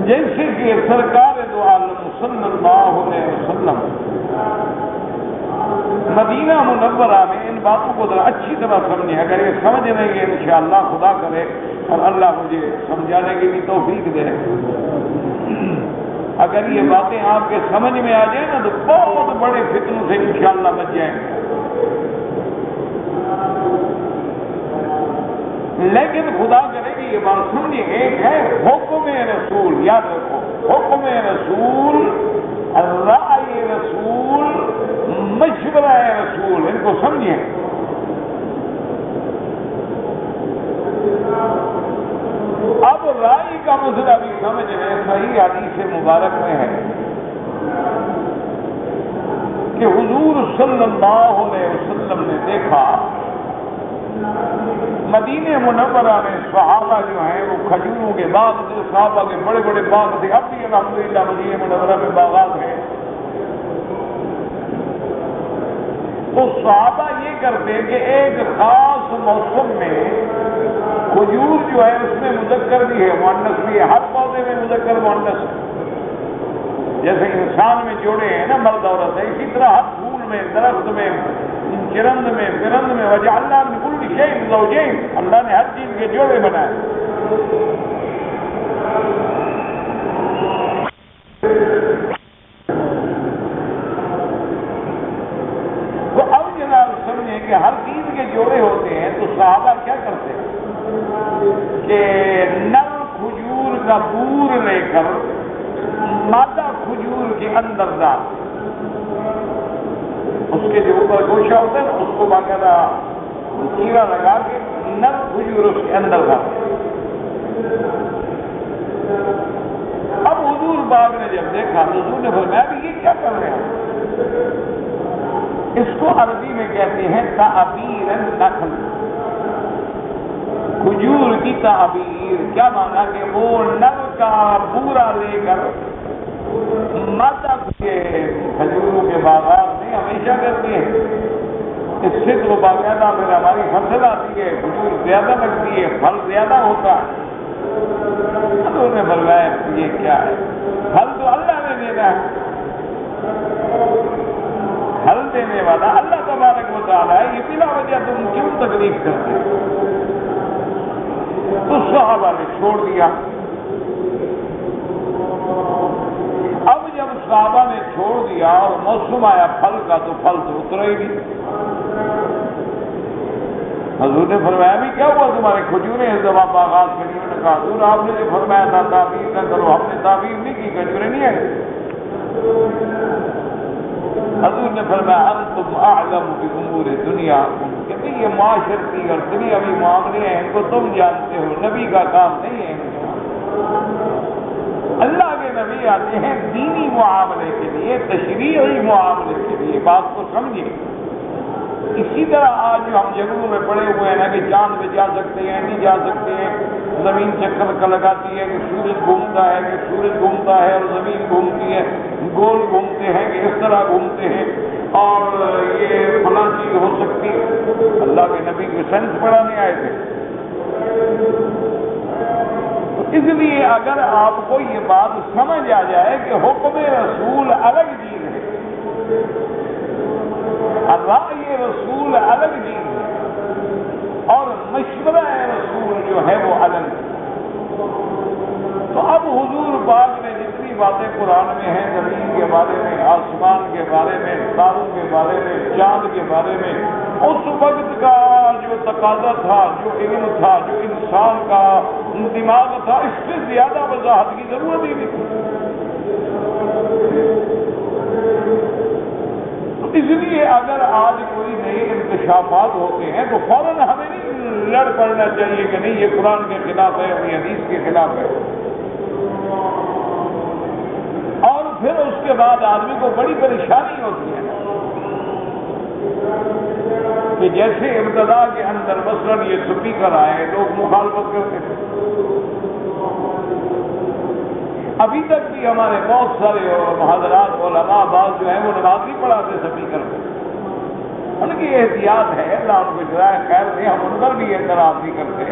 جیسے کہ سرکار دو عالم صلی اللہ علیہ وسلم مدینہ منورہ میں ان باتوں کو ذرا اچھی طرح سمجھیں، اگر یہ سمجھ لیں گے انشاءاللہ خدا کرے اور اللہ مجھے سمجھانے کی بھی توفیق دے، اگر یہ باتیں آپ کے سمجھ میں آ جائیں نا تو بہت بڑے فتنوں سے انشاءاللہ بچ جائیں گے۔ لیکن خدا کرے کہ یہ بات سمجھیں، ایک ہے حکم رسول، یاد رکھو حکم رسول، رائے رسول، مشورہ رسول، ان کو سمجھیں۔ اب رائے کا مسئلہ بھی سمجھ لیں، صحیح حدیث مبارک میں ہے کہ حضور صلی اللہ علیہ وسلم نے دیکھا مدینہ منورہ میں صحابہ جو ہیں وہ کھجوروں کے باغ تھے، صحابہ کے بڑے بڑے باغ تھے، اب بھی الحمدللہ مدینہ منورہ میں باغات ہیں۔ تو صحابہ یہ کرتے کہ ایک خاص خاص موسم میں کھجور جو ہے اس میں مذکر بھی ہے مؤنث بھی ہے، ہر پودے میں مذکر مؤنث ہے، جیسے انسان میں جوڑے ہیں نا مرد عورت ہے، اسی طرح ہر پھول میں، درخت میں، چرند میں، پرند میں، وجعلنا من کل شیء زوجین، اللہ نے ہر چیز کے جوڑے بنائے۔ تو اب جناب سمجھیں کہ ہر چیز کے جوڑے ہوتے ہیں، تو صحابہ کیا کرتے ہیں کہ نر کھجور کا بور لے کر مادہ کھجور کے اندر ڈال، اس کے جو اوپر گوشہ ہوتا ہے نا اس کو باقاعدہ چیرا لگا کے نر کھجور اس کے اندر ڈال۔ اب حضور باغ نے جب دیکھا تو حضور نے فرمایا بھی یہ کیا کر رہے ہیں؟ اس کو عربی میں کہتے ہیں تعبیر النخل، کھجور کی تعبیر۔ کیا مانا کہ وہ نر کا بورا لے کر مادہ کے کھجوروں کے باغات میں ہمیشہ کرتے ہیں، اس سے تو باقاعدہ پھر ہماری فصل آتی ہے، کھجور زیادہ لگتی ہے، پھل زیادہ ہوتا ہے۔ حضور نے فرمایا یہ کیا ہے؟ پھل تو اللہ نے دینا ہے، پھل دینے والا اللہ تبارک و تعالیٰ ہے، یہ بلا وجہ تم کیوں تکلیف کرتے ہو؟ تو صحابہ نے چھوڑ دیا۔ اب جب صحابہ نے چھوڑ دیا اور موسم آیا پھل کا تو پھل تو اترا ہی نہیں۔ حضور نے فرمایا بھی کیا ہوا تمہارے کھجوریں ہیں جب آپ آغاز کری؟ انہوں نے کہا حضور آپ نے جو فرمایا تھا تعبیر نہ کرو، ہم نے تعبیر نہیں کی، کھجوریں نہیں آئی۔ حضور نے فرمایا انتم اعلم بامور دنیا، کہ یہ معاشرتی اور دنیاوی معاملے ہیں، ان کو تم جانتے ہو، نبی کا کام نہیں ہے۔ اللہ کے نبی آتے ہیں دینی معاملے کے لیے، تشریعی معاملے کے لیے، بات کو سمجھیں۔ اسی طرح آج جو ہم جگہوں میں پڑے ہوئے ہیں نا کہ چاند پہ جا سکتے ہیں نہیں جا سکتے ہیں، زمین چکر کا لگاتی ہے کہ سورج گھومتا ہے، کہ سورج گھومتا ہے اور زمین گھومتی ہے، گول گھومتے ہیں کہ اس طرح گھومتے ہیں، اور یہ فلاں چیز ہو سکتی ہے۔ اللہ کے نبی کو سائنس پڑھانے آئے تھے۔ اس لیے اگر آپ کو یہ بات سمجھ آ جائے کہ حکم رسول الگ چیز ہے، رائے رسول الگ چیز ہے، اور مشورہ رسول جو ہے وہ الگ ہے، تو اب حضور پاک نے جتنی باتیں قرآن میں ہیں زمین کے بارے میں، آسمان کے بارے میں، ستاروں کے بارے میں، چاند کے بارے میں، اس وقت کا جو تقاضا تھا، جو علم تھا، جو انسان کا دماغ تھا، اس سے زیادہ وضاحت کی ضرورت ہی نہیں تھی۔ اس لیے اگر آج کوئی نئے انکشافات ہوتے ہیں تو فوراً ہمیں نہیں لڑ پڑنا چاہیے کہ نہیں یہ قرآن کے خلاف ہے اور یہ حدیث کے خلاف ہے، اور پھر اس کے بعد آدمی کو بڑی پریشانی ہوتی ہے کہ جیسے ابتدا کے اندر مثلاً یہ سپیکر آئے، لوگ مخالفت کرتے تھے، ابھی تک بھی ہمارے بہت سارے حضرات علماء بعض جو ہیں وہ نماز نہیں پڑھاتے سپیکر پہ، ان کی احتیاط ہے، اللہ ان کو جزائے خیر دے، ہم ان پر بھی اعتراض نہیں کرتے،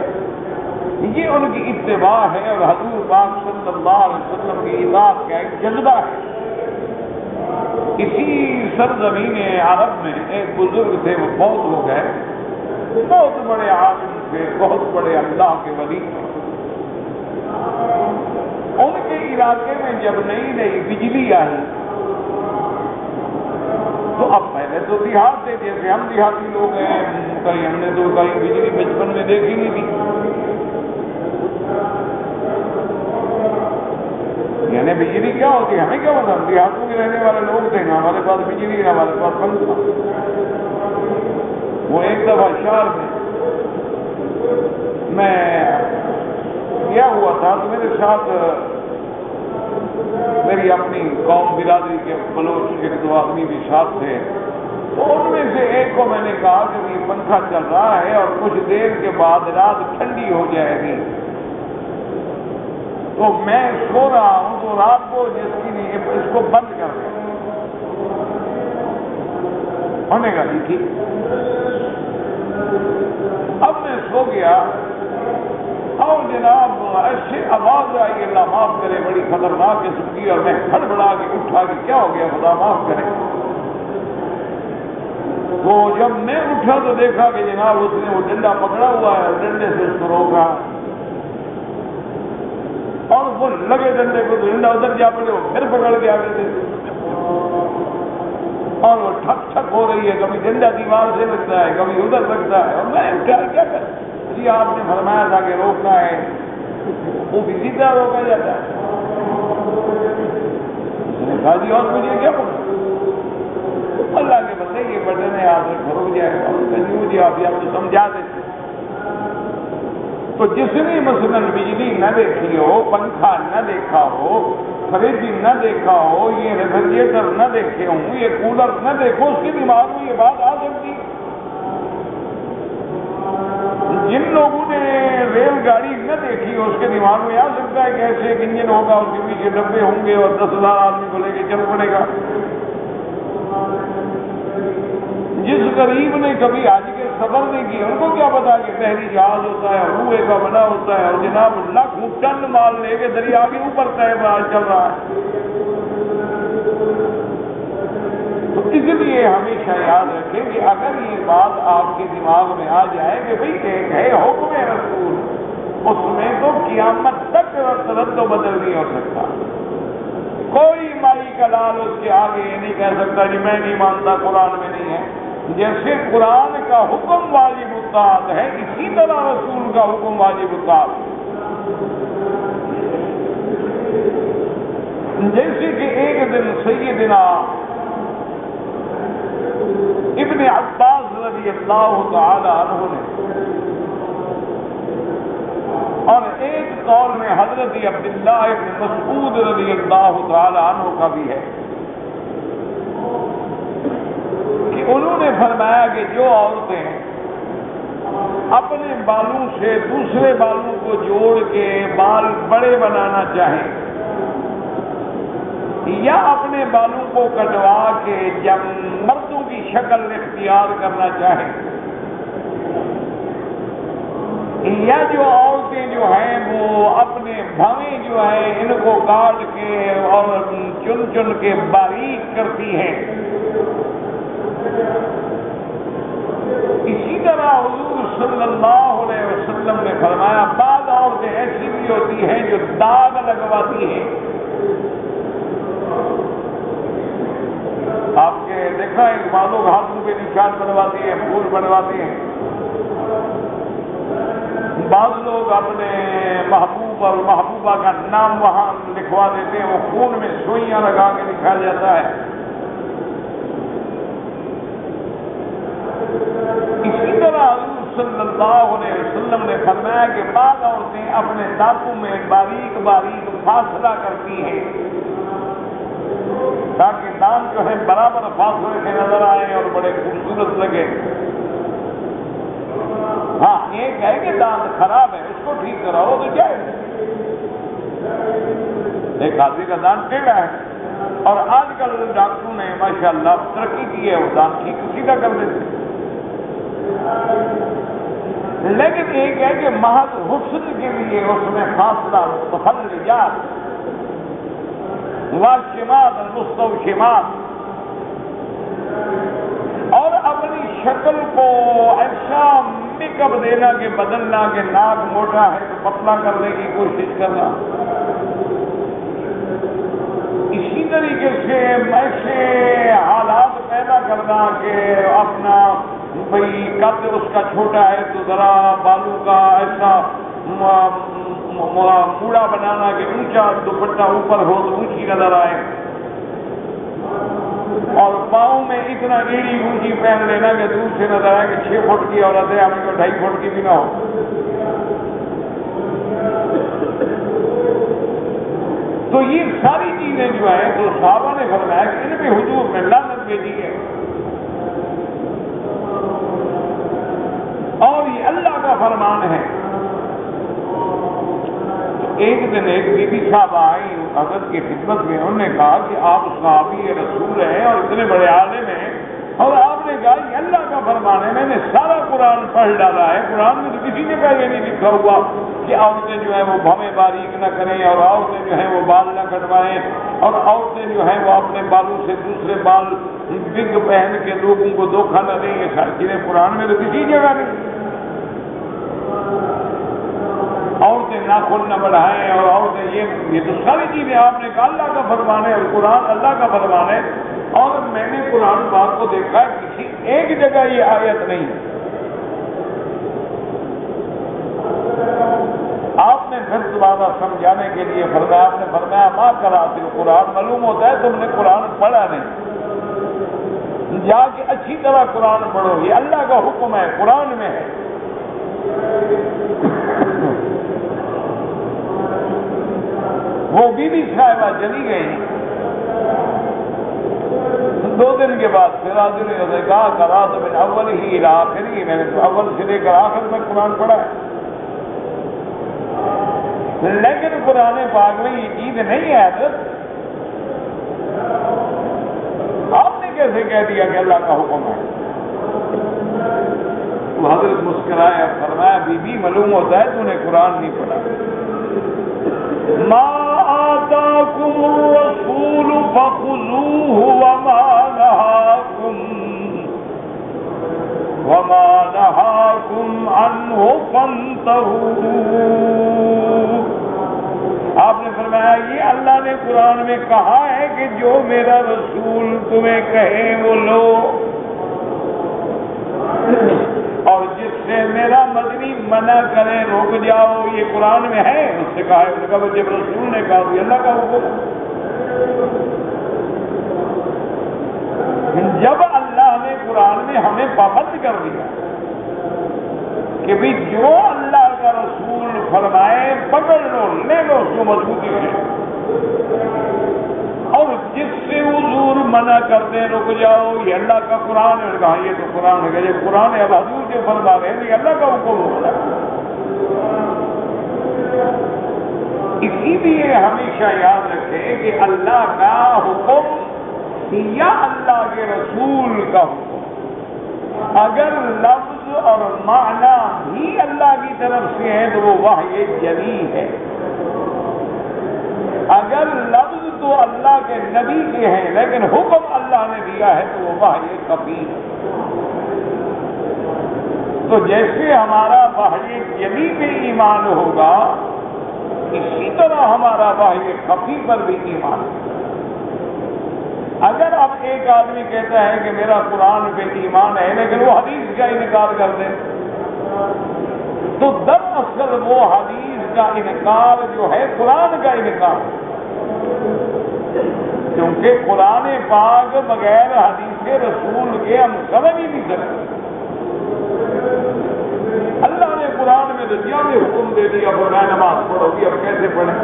یہ ان کی اتباع ہے اور حضور پاک صلی اللہ علیہ وسلم کی اطاعت کا ایک جذبہ ہے۔ اسی سرزمین عرب میں ایک بزرگ تھے، وہ فوت ہو گئے، بہت بڑے عالم تھے، بہت بڑے اللہ کے ولی تھے۔ ان کے علاقے میں جب نئی نئی بجلی آئی تو اب پہلے تو دیہات تھے، جیسے ہم دیہاتی لوگ ہیں، کہیں ہم نے تو کہیں بجلی بچپن میں دیکھی نہیں تھی، یعنی بجلی کیا ہوتی ہے ہمیں کیا پتا، ہم دیہاتوں کے رہنے والے لوگ تھے، نہ ہمارے پاس بجلی نہ ہمارے پاس پنکھا۔ وہ ایک دفعہ شہر میں کیا ہوا تھا تو میرے ساتھ میری اپنی قوم برادری کے بلوچ کے دو آدمی بھی ساتھ تھے، تو ان میں سے ایک کو میں نے کہا کہ یہ پنکھا چل رہا ہے اور کچھ دیر کے بعد رات ٹھنڈی ہو جائے گی، تو میں سو رہا ہوں تو رات کو جس کی نہیں اس کو بند کر دیں۔ ہونے کا نہیں ٹھیک، اب میں سو گیا اور جناب ایسے آواز آئی، اللہ معاف کرے، بڑی خطرناک قسم کی، اور میں ہڑبڑا کے اٹھا کہ کیا ہو گیا، خدا معاف کرے۔ وہ جب میں اٹھا تو دیکھا کہ جناب اس نے وہ ڈنڈا پکڑا ہوا ہے اور ڈنڈے سے اس کو روک رہا ہے، اور وہ لگے ڈنڈے کو تو ڈنڈا ادھر جا پڑے، وہ پھر پکڑ کے آگے تھے، اور وہ ٹھک ٹھک ہو رہی ہے، کبھی ڈنڈا دیوار سے لگتا ہے، کبھی ادھر لگتا ہے، اور میں اٹھا کیا کر، جی آپ نے فرمایا تھا کہ روکنا ہے، وہ بھی سیدھا روکا جاتا ہے۔ اس نے کہا جی اور مجھے کیا پکڑا، اللہ کے بندے یہ بٹن ہے آپ سے رک جائے گا، جی آپ یا تو سمجھا دیتے۔ تو جس نے مثلاً بجلی نہ دیکھی ہو، پنکھا نہ دیکھا ہو، فریج نہ دیکھا ہو، یہ ریفریجریٹر نہ دیکھے ہوں، یہ کولر نہ دیکھو، اس کے دماغ میں یہ بات آ سکتی۔ جن لوگوں نے ریل گاڑی نہ دیکھی ہو، اس کے دماغ میں آ سکتا ہے کہ ایسے ایک انجن ہوگا، اس کے پیچھے ڈبے ہوں گے اور 10,000 آدمی کو لے کے چل پڑے گا۔ جس غریب نے کبھی آج کے سفر نہیں کیا، ان کو کیا پتا کہ بحری جہاز ہوتا ہے، روئے کا بنا ہوتا ہے، اور جناب لاکھوں ٹن مال لے کے دریا کے اوپر طے بار چل رہا ہے۔ تو اس لیے ہمیشہ یاد رکھیں کہ اگر یہ بات آپ کے دماغ میں آ جائے کہ بھئی ایک ہے حکم رسول، اس میں تو قیامت تک رد و بدل نہیں ہو سکتا۔ کوئی مائی کا لال اس کے آگے یہ نہیں کہہ سکتا جی میں نہیں مانتا، قرآن میں نہیں ہے۔ جیسے قرآن کا حکم واجب اطاعت ہے، اسی طرح رسول کا حکم واجب اطاعت ہے۔ جیسے کہ ایک دن سیدنا ابن عباس رضی اللہ تعالی عنہ نے، اور ایک قول میں حضرت عبداللہ ابن مسعود رضی اللہ تعالی عنہ کا بھی ہے کہ انہوں نے فرمایا کہ جو عورتیں اپنے بالوں سے دوسرے بالوں کو جوڑ کے بال بڑے بنانا چاہیں، یا اپنے بالوں کو کٹوا کے جب مردوں کی شکل اختیار کرنا چاہیں، یا جو عورتیں جو ہیں وہ اپنے بھویں جو ہیں ان کو کاٹ کے اور چن چن کے باریک کرتی ہیں، اسی طرح حضور صلی اللہ علیہ وسلم نے فرمایا بعض عورتیں ایسی بھی ہوتی ہیں جو داغ لگواتی ہیں۔ آپ کے دیکھا ہے بالوں ہاتھوں پہ نشان بنواتی ہیں، پھول بنواتی ہیں۔ بعض لوگ اپنے محبوب اور محبوبہ کا نام وہاں لکھوا دیتے ہیں، وہ خون میں سوئیاں لگا کے لکھا جاتا ہے۔ اسی طرح حضور صلی اللہ علیہ وسلم نے فرمایا کہ بعض عورتیں اپنے دانتوں میں باریک باریک فاصلہ کرتی ہیں تاکہ دانت جو ہے برابر فاصلے سے نظر آئے اور بڑے خوبصورت لگے۔ ہاں ایک ہے کہ دانت خراب ہے اس کو ٹھیک کراؤ تو جائے، ایک آدمی کا دانت ٹیڑھا ہے اور آج کل ڈاکٹروں نے ماشاءاللہ ترقی کی ہے، وہ دانت ٹھیک سیدھا کر دیتے۔ لیکن ایک ہے کہ محض حسن کے لیے اس میں فاصلہ متفلجات واشمات المستوشمات، اور اپنی شکل کو ایسا میک اپ دینا کہ بدلنا کہ ناک موٹا ہے تو پتلا کرنے کی کوشش کرنا، اسی طریقے سے ایسے حالات پیدا کرنا کہ اپنا بھئی قد اس کا چھوٹا ہے تو ذرا بالوں کا ایسا موڑا بنانا کہ اونچا دوپٹہ اوپر ہو تو اونچی نظر آئے، اور پاؤں میں اتنا ایڑی اونچی پہن لینا کہ دور سے نظر آئے کہ 6 فٹ کی عورت ہے، ہمیں کو 2.5 فٹ کی بھی نہ ہو۔ تو یہ ساری چیزیں جو ہیں تو صحابہ نے فرمایا کہ ان پہ حضور نے لعنت بھیجی ہے، اور یہ اللہ کا فرمان ہے۔ ایک دن ایک بی بی صاحب آئی حضرت کی خدمت میں، انہوں نے کہا کہ آپ صحابی رسول ہیں اور اتنے بڑے عالم ہیں، اور آپ نے کہا یہ اللہ کا فرمان زمانے میں نے سارا قرآن پڑھ ڈالا ہے. قرآن میں تو کسی جگہ یہ نہیں لکھا ہوا کہ عورتیں جو ہیں وہ بھویں باریک نہ کریں اور عورتیں جو ہیں وہ بال نہ کٹوائیں اور عورتیں جو ہیں وہ اپنے بالوں سے دوسرے بال وگ پہن کے لوگوں کو دھوکہ نہ دیں. یہ ساری چیزیں قرآن میں تو کسی جگہ نہیں. عورتیں ناخن نہ بڑھائیں اور عورتیں یہ تو ساری چیزیں آپ نے کہا اللہ کا فرمان ہے اور قرآن اللہ کا فرمان ہے. اور میں نے قرآن پاک کو دیکھا ہے کسی ایک جگہ یہ آیت نہیں ہے. آپ نے پھر دوبارہ سمجھانے کے لیے فرمایا, آپ نے فرمایا ماں کراتے قرآن. معلوم ہوتا ہے تم نے قرآن پڑھا نہیں. جا کے اچھی طرح قرآن پڑھو. یہ اللہ کا حکم ہے, قرآن میں ہے. وہ بی بی صاحبہ چلی گئی. 2 دن کے بعد پھر حاضر نے کہا کرا تو میں اول ہی الی آخر ہی, میں نے تو اول سے لے کر آخر تک قرآن پڑھا ہے. لیکن قرآن پاک میں یہ چیز نہیں ہے. آپ نے کیسے کہہ دیا کہ اللہ کا حکم ہے؟ تو حضرت مسکرایا, فرمایا بی بی معلوم ہوتا ہے تو نے قرآن نہیں پڑھا. ما آتاکم الرسول فخذوه وما نهاکم عنہ فانتہوا. آپ نے فرمایا یہ اللہ نے قرآن میں کہا ہے کہ جو میرا رسول تمہیں کہے وہ لو, اور جس سے میرا مدنی منع کرے روک جاؤ. یہ قرآن میں ہے. اس سے کہا ہے, ان کا جب رسول نے کہا تو اللہ کا حکم. جب اللہ نے قرآن میں ہمیں پابند کر دیا کہ بھی جو اللہ کا رسول فرمائے پکڑ لو, لے لو اس کو مضبوطی سے, اور جس سے حضور منع کرتے ہیں رک جاؤ. یہ اللہ کا قرآن ہے. کہا یہ تو قرآن ہے. جب قرآن ہے اب حضور کے فرما رہے ہیں یہ اللہ کا حکم ہوگا. اسی لیے ہمیشہ یاد رکھیں کہ اللہ کا حکم یا اللہ کے رسول کا حکم اگر لفظ اور معنی ہی اللہ کی طرف سے ہے تو وہ وحی جلی ہے. اگر لفظ تو اللہ کے نبی کے ہیں لیکن حکم اللہ نے دیا ہے تو وہ وحی خفی ہے. تو جیسے ہمارا وحی جلی پہ ایمان ہوگا اسی طرح ہمارا وحی خفی پر بھی ایمان ہے. اگر اب ایک آدمی کہتا ہے کہ میرا قرآن پہ ایمان ہے لیکن وہ حدیث کا انکار کر دے تو دراصل وہ حدیث کا انکار جو ہے قرآن کا انکار, کیونکہ قرآن پاک بغیر حدیث رسول کے ہم سمجھ ہی نہیں سکتے. اللہ نے قرآن میں تو جامع حکم دے دیا فرمایا نماز پڑھو گی, اب کیسے پڑھیں؟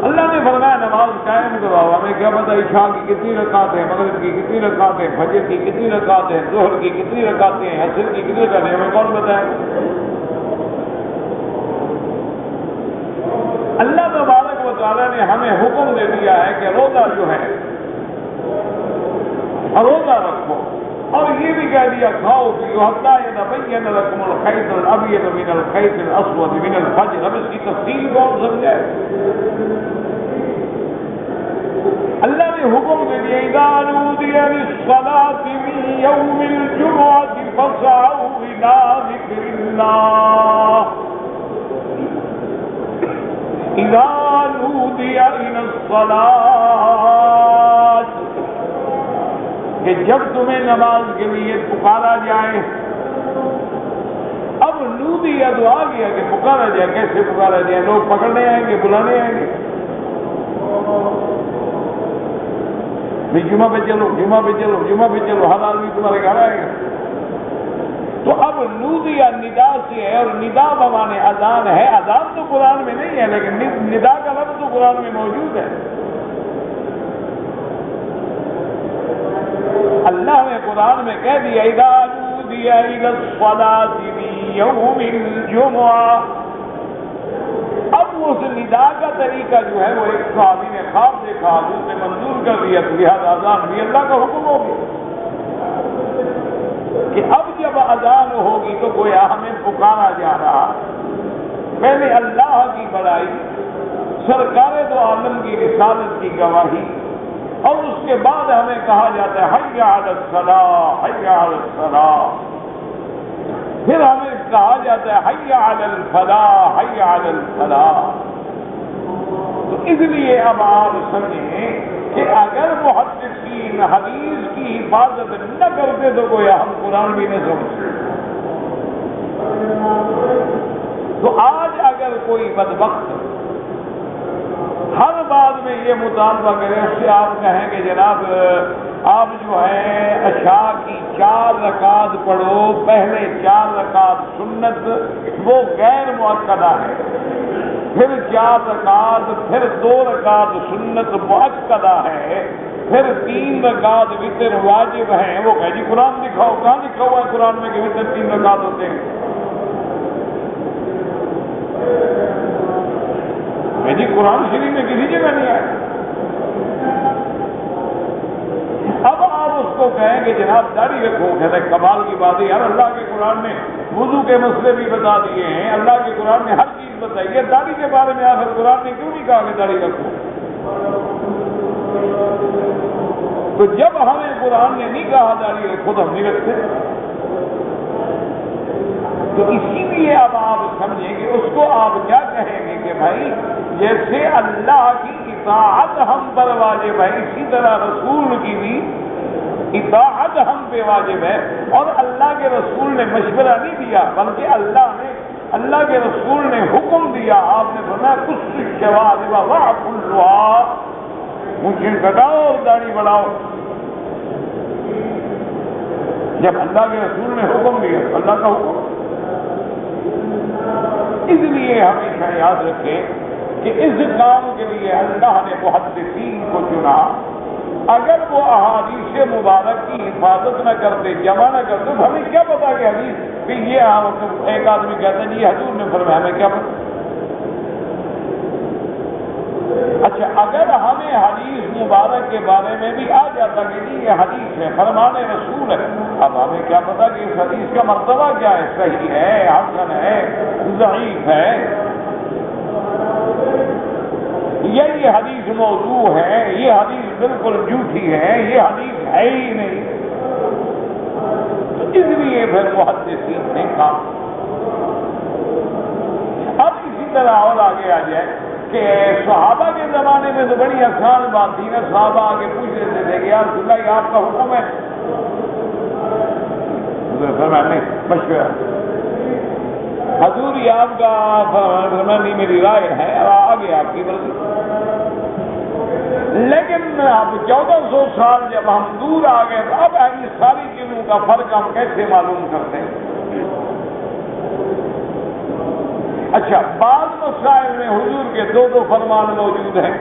اللہ نے فرمایا نماز قائم کرواؤ. ہمیں کیا پتہ عشاء کی کتنی رکعتیں ہیں, مغرب کی کتنی رکعتیں, فجر کی کتنی رکعتیں, ظہر کی کتنی رکعتیں ہیں, عصر کی کتنی رکعتیں, ہمیں کون بتائے؟ اللہ تبارک و تعالیٰ نے ہمیں حکم دے دیا ہے کہ روزہ جو ہے روزہ رکھو, اور یہ بھی کہہ دیا کھاؤ پیو حتیٰ یتبین لکم الخیط الابیض من الخیط الاسود من الفجر. اب اس کی تفصیل کون سمجھائے؟ اللہ نے حکم دے دیا اذا نودی للصلاة من یوم الجمعة فاسعوا الى ذکر اللہ. اذا نودی الى الصلاة کہ جب تمہیں نماز کے لیے پکارا جائے. اب نودیا تو آ گیا کہ پکارا جائے. کیسے پکارا جائے؟ لوگ پکڑنے آئیں گے, بلانے آئیں گے, جمعہ پہ چلو, جمعہ پہ چلو, جمعہ پہ چلو, ہر آدمی تمہارے گھر آئے گا. تو اب نودیا ندا سے ہے, اور ندا بمانے اذان ہے. اذان تو قرآن میں نہیں ہے لیکن ندا کا لفظ تو قرآن میں موجود ہے. اللہ نے قرآن میں کہہ دیا اذا نودی الی الصلاة من یوم الجمعہ. اب اس ندا کا طریقہ جو ہے وہ ایک صحابی نے خواب دیکھا، حضور نے منظور کر دیا، تو لہٰذا اذان بھی اللہ کا حکم ہوگی کہ اب جب اذان ہوگی تو گویا ہمیں پکارا جا رہا، پہلے اللہ کی بڑائی، سرکار دو عالم کی رسالت کی گواہی، اور اس کے بعد ہمیں کہا جاتا ہے حی علی الصلاۃ، حی علی الصلاۃ، پھر ہمیں کہا جاتا ہے حی علی الفلاح، حی علی الفلاح۔ تو اس لیے اب آپ سمجھیں کہ اگر محدثین حدیث کی حفاظت نہ کرتے تو گویا ہم قرآن بھی نہ سمجھتے۔ تو آج اگر کوئی بدبخت ہر بات میں یہ مطالبہ کرے، اس سے آپ کہیں کہ جناب آپ جو ہے عشاء کی 4 رکعت پڑھو، پہلے 4 رکعت سنت وہ غیر مؤکدہ ہے، پھر 4 رکعت، پھر 2 رکعت سنت مؤکدہ ہے، پھر 3 رکعت وتر واجب ہیں، وہ کہ جی قرآن دکھاؤ، کہاں لکھا ہوا ہے قرآن میں کہ وتر 3 رکعت ہوتے ہیں؟ جی قرآن شریف میں کسی جگہ نہیں آیا۔ اب آپ اس کو کہیں کہ جناب داڑھی رکھو، کہتے ہیں کمال کی بات ہے یار، اللہ کے قرآن نے وضو کے مسئلے بھی بتا دیے ہیں، اللہ کے قرآن نے ہر چیز بتائی ہے، داڑھی کے بارے میں آخر قرآن نے کیوں نہیں کہا کہ داڑھی رکھو؟ تو جب ہمیں قرآن نے نہیں کہا داڑھی رکھو تو ہم نہیں رکھتے۔ تو اسی لیے اب آپ سمجھیں کہ اس کو آپ کیا کہیں گے کہ بھائی جیسے اللہ کی اطاعت ہم پر واجب ہے، اسی طرح رسول کی بھی اطاعت ہم پہ واجب ہے، اور اللہ کے رسول نے مشورہ نہیں دیا بلکہ اللہ کے رسول نے حکم دیا، آپ نے فرمایا کچھ شوارب وعف الرعا، مونچھیں کٹاؤ اور داڑھی بڑھاؤ۔ جب اللہ کے رسول نے حکم دیا اللہ کا حکم، اس لیے ہمیشہ یاد رکھیں کہ اس کام کے لیے اللہ نے محدثین کو چنا۔ اگر وہ احادیث مبارک کی حفاظت نہ کرتے، جمع نہ کرتے، تو ہمیں کیا پتا کہ حدیث کہ یہ ایک آدمی کہتا ہے جی حضور نے فرمایا، ہمیں کیا پتا؟ اچھا اگر ہمیں حدیث مبارک کے بارے میں بھی آ جاتا کہ جی یہ حدیث ہے، فرمان رسول ہے، اب ہمیں کیا پتا کہ اس حدیث کا مرتبہ کیا ہے، صحیح ہے، حسن ہے، ضعیف ہے، یہ حدیث موضوع ہے، یہ حدیث بالکل جھوٹی ہے، یہ حدیث ہے ہی نہیں۔ تو اس لیے پھر محدثین نے کہا۔ اب اسی طرح اور آگے آ جائے کہ صحابہ کے زمانے میں تو بڑی آسان بات تھی نا، صحابہ آگے پوچھ لیتے تھے کہ یا رسول اللہ یہ آپ کا حکم ہے؟ نہیں مشورہ حضور یہ آپ کا نہیں، میری رائے ہے، آگے آپ کی مرضی۔ لیکن اب 1400 سال جب ہم دور آ گئے تو اب یہ ساری چیزوں کا فرق ہم کیسے معلوم کرتے ہیں؟ اچھا بعض مسائل میں حضور کے 2 فرمان موجود ہیں،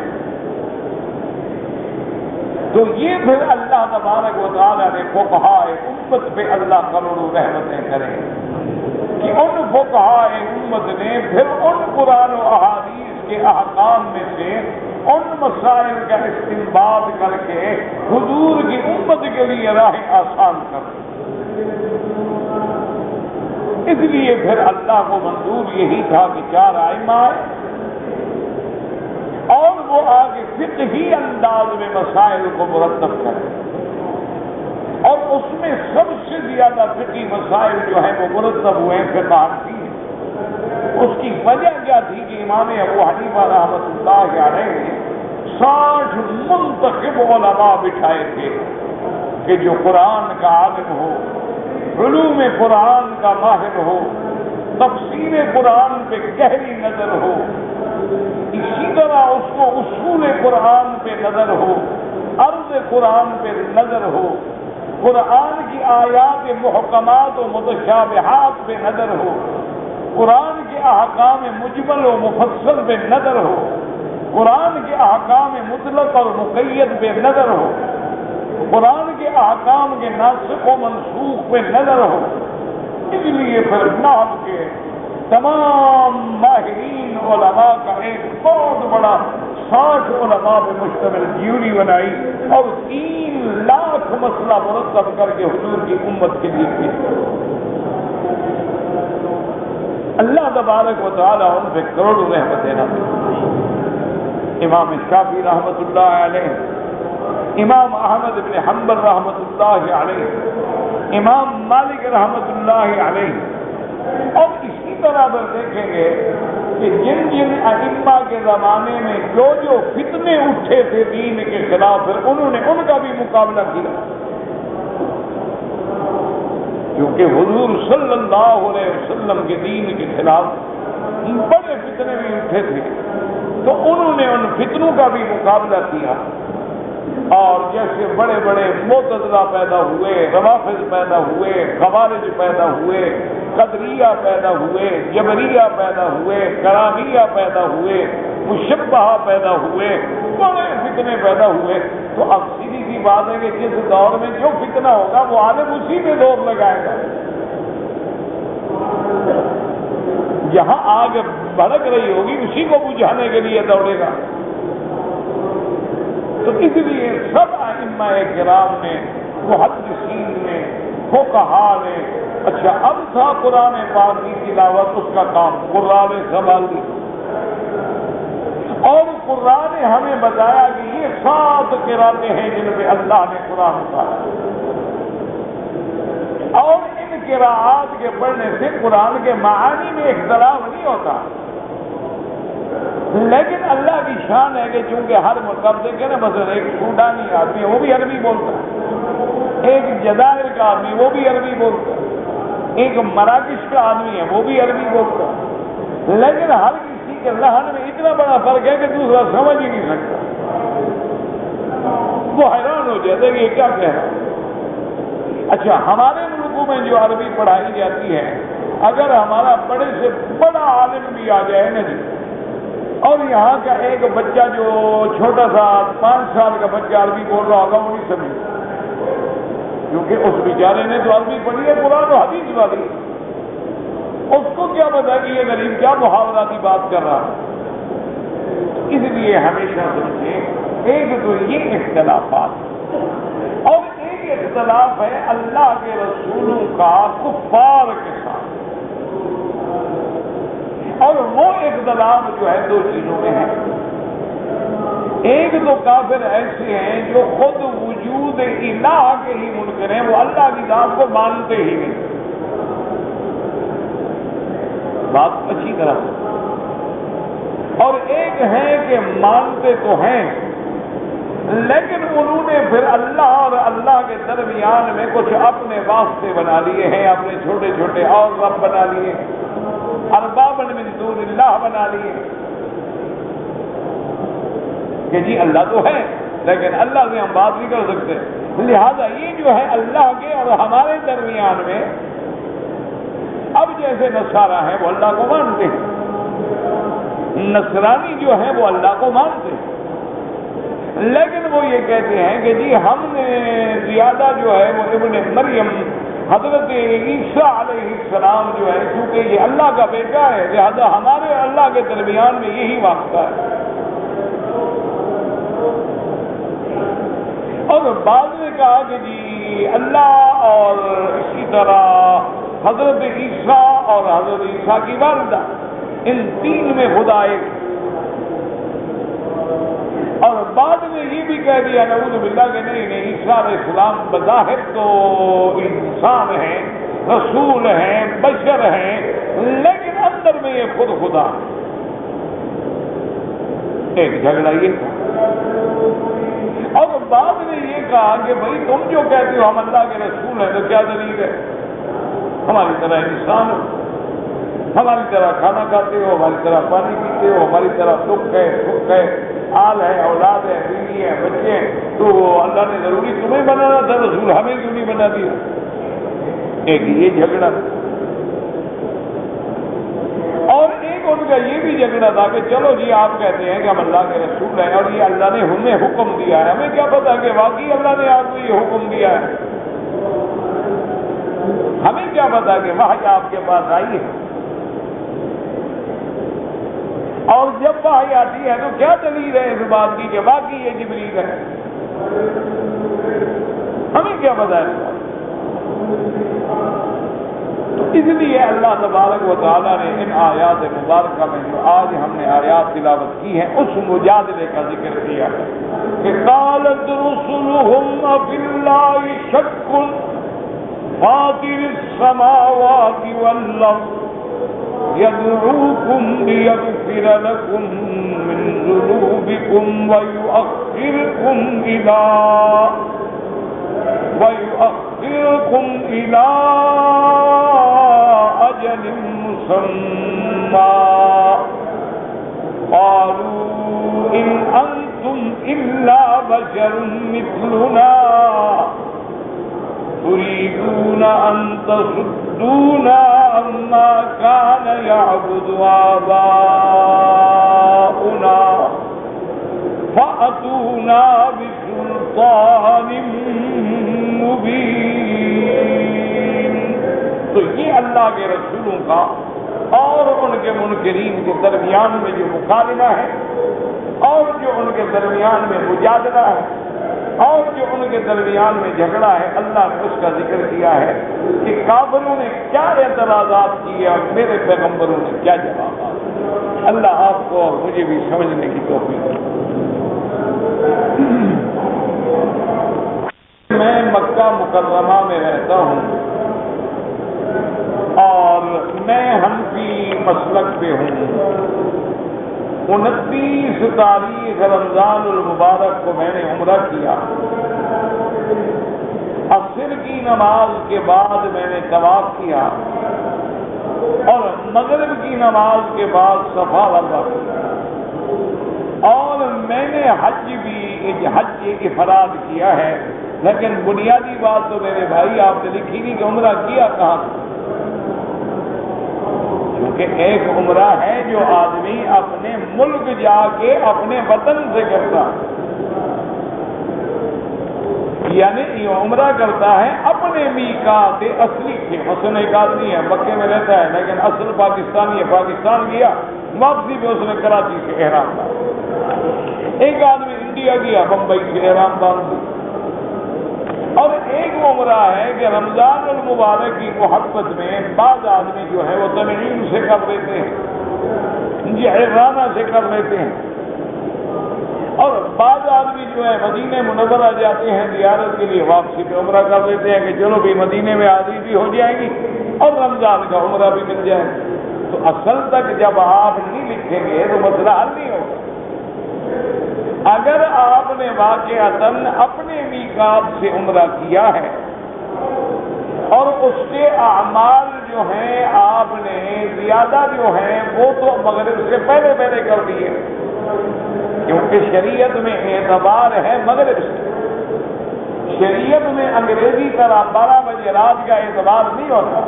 تو یہ پھر اللہ تبارک و تعالیٰ نے فقہائے امت پہ اللہ کروڑوں رحمتیں کریں کہ ان فقہائے امت نے پھر ان قرآن و احادیث کے احکام میں سے ان مسائل کا استنباط کر کے حضور کی امت کے لیے راہ آسان کر دی۔ اس لیے پھر اللہ کو منظور یہی تھا کہ 4 ائمہ آئے اور وہ آگے فقہی انداز میں مسائل کو مرتب کریں، اور اس میں سب سے زیادہ فقہی مسائل جو ہیں وہ مرتب ہوئے فقہ حنفی۔ اس کی وجہ کیا تھی کہ امام ابو حنیفہ رحمۃ اللہ علیہ نے 60 منتخب علماء بٹھائے تھے کہ جو قرآن کا عالم ہو، علوم قرآن کا ماہر ہو، تفسیر قرآن پہ گہری نظر ہو، اسی طرح اس کو اصول قرآن پہ نظر ہو، عرض قرآن پہ نظر ہو، قرآن کی آیات محکمات و متشابہات پہ نظر ہو، قرآن کے احکام مجمل و مفصل پہ نظر ہو، قرآن کے احکام مطلق اور مقید پہ نظر ہو، قرآن کے احکام کے ناسخ و منسوخ پہ نظر ہو۔ اس لیے پھر نحو کے تمام ماہرین علماء کا ایک بہت بڑا 60 علماء پہ مشتمل تھیوری بنائی اور 3 لاکھ مسئلہ مرتب کر کے حضور کی امت کے لیے پیش کیا۔ اللہ تبارک و تعالیٰ ان پہ کروڑوں رحمتیں نازل فرمائے۔ امام شافعی رحمۃ اللہ علیہ، امام احمد بن حنبل رحمۃ اللہ علیہ، امام مالک رحمۃ اللہ علیہ، اور اسی طرح پر دیکھیں گے کہ جن جن ائمہ کے زمانے میں جو جو فتنے اٹھے تھے دین کے خلاف، پھر انہوں نے ان کا بھی مقابلہ کیا، کیونکہ حضور صلی اللہ علیہ وسلم کے دین کے خلاف بڑے فتنے بھی اٹھے تھے، تو انہوں نے ان فتنوں کا بھی مقابلہ کیا۔ اور جیسے بڑے بڑے معتزلہ پیدا ہوئے، روافض پیدا ہوئے، خوارج پیدا ہوئے، قدریہ پیدا ہوئے، جبریہ پیدا ہوئے، کرامیہ پیدا ہوئے، مشبہہ پیدا ہوئے، بڑے فتنے پیدا ہوئے، تو اب سیدھی سی بات ہے کہ جس دور میں جو فتنہ ہوگا وہ عالم اسی میں زور لگائے گا۔ جہاں آگ بھڑک رہی ہوگی اسی کو بجھانے کے لیے دوڑے گا۔ تو اس لیے سب ائمہ کرام نے، محدثین نے، فقہاء نے، اچھا اب تھا قرآن پاک کی تلاوت، اس کا کام قرآن نے سنبھال لی، اور قرآن نے ہمیں بتایا کہ یہ 7 قراتیں ہیں جن پہ اللہ نے قرآن اتارا، اور ان قراءات کے پڑھنے سے قرآن کے معانی میں اختلاف نہیں ہوتا، لیکن اللہ کی شان ہے کہ چونکہ ہر ملک دیکھے نا، مثلا ایک سوڈانی آدمی ہے وہ بھی عربی بولتا ہے، ایک جزائر کا آدمی وہ بھی عربی بولتا ہے، ایک مراکش کا آدمی ہے وہ بھی عربی بولتا ہے، لیکن ہر کسی کے لہن میں اتنا بڑا فرق ہے کہ دوسرا سمجھ ہی نہیں سکتا، وہ حیران ہو جاتا ہے کہ یہ کیا کہہ رہا ہے۔ اچھا ہمارے ملکوں میں جو عربی پڑھائی جاتی ہے، اگر ہمارا بڑے سے بڑا عالم بھی آ جائے نا جی، اور یہاں کا ایک بچہ جو چھوٹا سا 5 سال کا بچہ عربی بول رہا ہوگا وہ نہیں سمجھے، کیونکہ اس بیچارے نے تو عربی پڑھی ہے قرآن و حدیث والی، اس کو کیا پتا کہ یہ غریب کیا محاوراتی بات کر رہا ہے۔ اس لیے ہمیشہ سمجھیں، ایک تو یہ اختلافات، اور ایک اختلاف ہے اللہ کے رسولوں کا کفار کے ساتھ، اور وہ اختلاف جو ہے 2 چیزوں میں ہے۔ ایک تو کافر ایسے ہیں جو خود وجود الہ کے ہی منکر ہیں، وہ اللہ کی ذات کو مانتے ہی نہیں، بات اچھی طرح سے، اور ایک ہے کہ مانتے تو ہیں لیکن انہوں نے پھر اللہ اور اللہ کے درمیان میں کچھ اپنے واسطے بنا لیے ہیں، اپنے چھوٹے چھوٹے اور رب بنا لیے، ارباب من دون اللہ بنا لیے، کہ جی اللہ تو ہے لیکن اللہ سے ہم بات نہیں کر سکتے، لہذا یہ جو ہے اللہ کے اور ہمارے درمیان میں، اب جیسے نصارہ ہیں وہ اللہ کو مانتے ہیں، نصرانی جو ہے وہ اللہ کو مانتے ہیں، لیکن وہ یہ کہتے ہیں کہ جی ہم نے زیادہ جو ہے وہ ابن مریم حضرت عیسیٰ علیہ السلام جو ہے، کیونکہ یہ اللہ کا بیٹا ہے لہذا ہمارے اللہ کے درمیان میں یہی واسطہ ہے، اور بعض نے کہا کہ جی اللہ اور اسی طرح حضرت عیسیٰ اور حضرت عیسیٰ کی والدہ، ان 3 میں خدا ایک، اور بعد میں یہ بھی کہہ دیا نعوذ باللہ کہ نہیں عیسیٰ علیہ السلام بظاہر تو انسان ہیں، رسول ہیں، بشر ہیں، لیکن اندر میں یہ خود خدا ہے۔ ایک جھگڑا یہ تھا، اور بعد میں یہ کہا کہ بھائی تم جو کہتے ہو ہم اللہ کے رسول ہیں تو کیا دلیل ہے؟ ہماری طرح انسان ہو، ہماری طرح کھانا کھاتے ہو، ہماری طرح پانی پیتے ہو، ہماری طرح دکھ ہے سکھ ہے، آل ہے، اولاد ہے، بیوی ہے، بچے ہیں، تو اللہ نے ضروری تمہیں بنانا تھا رسول، ہمیں کیوں نہیں بنا دیا؟ ایک یہ جھگڑا، اور ایک ان کا یہ بھی جھگڑا تھا کہ چلو جی آپ کہتے ہیں کہ ہم اللہ کے رسول ہیں اور یہ اللہ نے ہمیں حکم دیا ہے، ہمیں کیا پتا کہ واقعی اللہ نے آپ کو یہ حکم دیا ہے، ہمیں کیا پتا کہ وحی آپ کے پاس آئی ہے، اور جب وحی آتی ہے تو کیا دلیل ہے اس بات کی کہ باقی یہ جبریل ہے؟ ہمیں کیا پتا ہے؟ تو اس لیے اللہ تبارک و تعالیٰ نے ان آیات مبارکہ میں جو آج ہم نے آیات تلاوت کی ہیں اس مجادلے کا ذکر کیا ہے کہ قالت رسلهم افی اللہ شک فاطر السماوات والارض يدعوكم ليغفر لكم من ذنوبكم ويؤخركم إلى أجل مسمى قالوا إن أنتم إلا بشر مثلنا تريدون أن تصدونا عما كان يعبد آباؤنا فأتونا بسلطان مبين۔ تو یہ اللہ کے رسولوں کا اور ان کے منکرین کے درمیان میں جو مکالمہ ہے اور جو ان کے درمیان میں مجادلہ ہے اور جو ان کے درمیان میں جھگڑا ہے، اللہ نے اس کا ذکر کیا ہے کہ کافروں نے کیا اعتراضات کیے اور میرے پیغمبروں نے کیا جوابات۔ اللہ آپ کو اور مجھے بھی سمجھنے کی توفیق دے۔ میں مکہ مکرمہ میں رہتا ہوں اور میں حنفی مسلک پہ ہوں۔ 29 تاریخ رمضان المبارک کو میں نے عمرہ کیا۔ عصر کی نماز کے بعد میں نے طواف کیا اور مغرب کی نماز کے بعد صفا مروا کیا اور میں نے حج افراد کیا ہے، لیکن بنیادی بات تو میرے بھائی آپ نے لکھی نہیں کہ عمرہ کیا کہاں، کیونکہ ایک عمرہ ہے جو آدمی اپنے ملک جا کے اپنے وطن سے کرتا ہے، یعنی یہ عمرہ کرتا ہے اپنے میقات اصلی سے۔ مثلا ایک آدمی ہے مکے میں رہتا ہے لیکن اصل پاکستانی ہے، پاکستان گیا واپسی پہ اس نے کراچی سے احرام باندھا۔ ایک آدمی انڈیا گیا بمبئی سے احرام باندھ، اور ایک عمرہ ہے کہ رمضان المبارک کی محبت میں بعض آدمی جو ہے وہ تنعیم سے کر لیتے ہیں، جہرانہ سے کر لیتے ہیں، اور بعض آدمی جو ہے مدینہ منورہ جاتے ہیں زیارت کے لیے، واپسی پہ عمرہ کر لیتے ہیں کہ چلو بھی مدینے میں حاضری بھی ہو جائے گی اور رمضان کا عمرہ بھی مل جائے گا۔ تو اصل تک جب آپ نہیں لکھیں گے تو مسئلہ حل نہیں ہوگا۔ اگر آپ نے واقعتاً اپنے میقات سے عمرہ کیا ہے اور اس کے اعمال جو ہیں آپ نے زیادہ جو ہیں وہ تو مغرب سے پہلے کر دیے، کیونکہ شریعت میں اعتبار ہے مغرب سے۔ شریعت میں انگریزی طرح 12 بجے رات کا اعتبار نہیں ہوتا،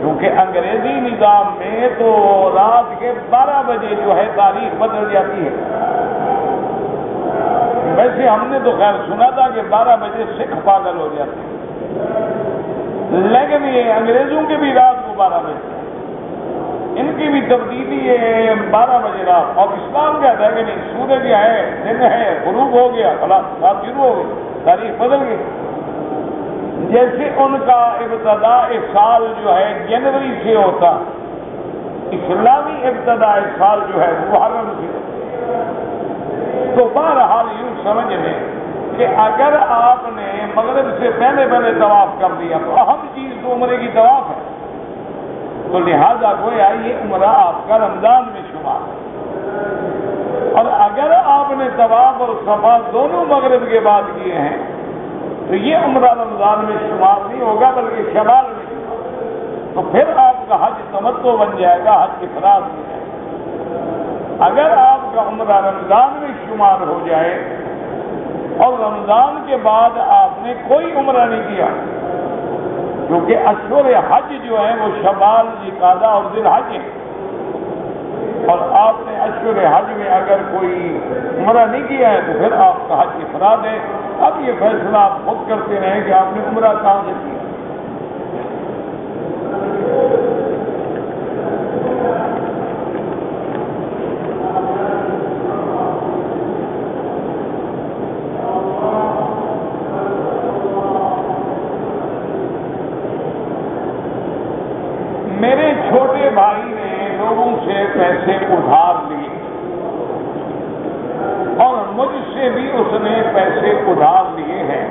کیونکہ انگریزی نظام میں تو رات کے 12 بجے جو ہے تاریخ بدل جاتی ہے۔ ویسے ہم نے تو خیر سنا تھا کہ 12 بجے سکھ پاگل ہو جاتے ہیں، لیکن یہ انگریزوں کی بھی رات کو 12 بجے، ان کی بھی تبدیلی ہے 12 بجے رات، اور اسلام کہتا ہے کہ نہیں، سورج ہے، دن ہے، غروب ہو گیا، خلاص رات شروع ہو گئی، تاریخ بدل گئی۔ جیسے ان کا ابتداء سال جو ہے جنوری سے ہوتا، اسلامی ابتداء سال جو ہے محرم سے ہوتا۔ تو بہرحال یوں سمجھ لیں کہ اگر آپ نے مغرب سے پہلے طواف کر دیا تو اہم چیز تو عمرے کی طواف ہے، تو لہذا گویا یہ عمرہ آپ کا رمضان میں شمار ہے۔ اور اگر آپ نے طواف اور صفا دونوں مغرب کے بعد کیے ہیں تو یہ عمرہ رمضان میں شمار نہیں ہوگا بلکہ شمال میں شمار، تو پھر آپ کا حج تمتع بن جائے گا، حج افراد ہو جائے گا۔ اگر آپ کا عمرہ رمضان میں شمار ہو جائے اور رمضان کے بعد آپ نے کوئی عمرہ نہیں کیا، کیونکہ اشہر حج جو ہیں وہ شوال، ذوالقعدہ اور ذی الحج ہیں، اور آپ نے اشہر حج میں اگر کوئی عمرہ نہیں کیا ہے تو پھر آپ کا حج افراد ہے۔ اب یہ فیصلہ آپ خود کرتے رہیں کہ آپ نے عمرہ کہاں سے کیا۔ میرے چھوٹے بھائی نے لوگوں سے پیسے ادھار لیے اور مجھ سے بھی اس نے پیسے ادھار لیے ہیں،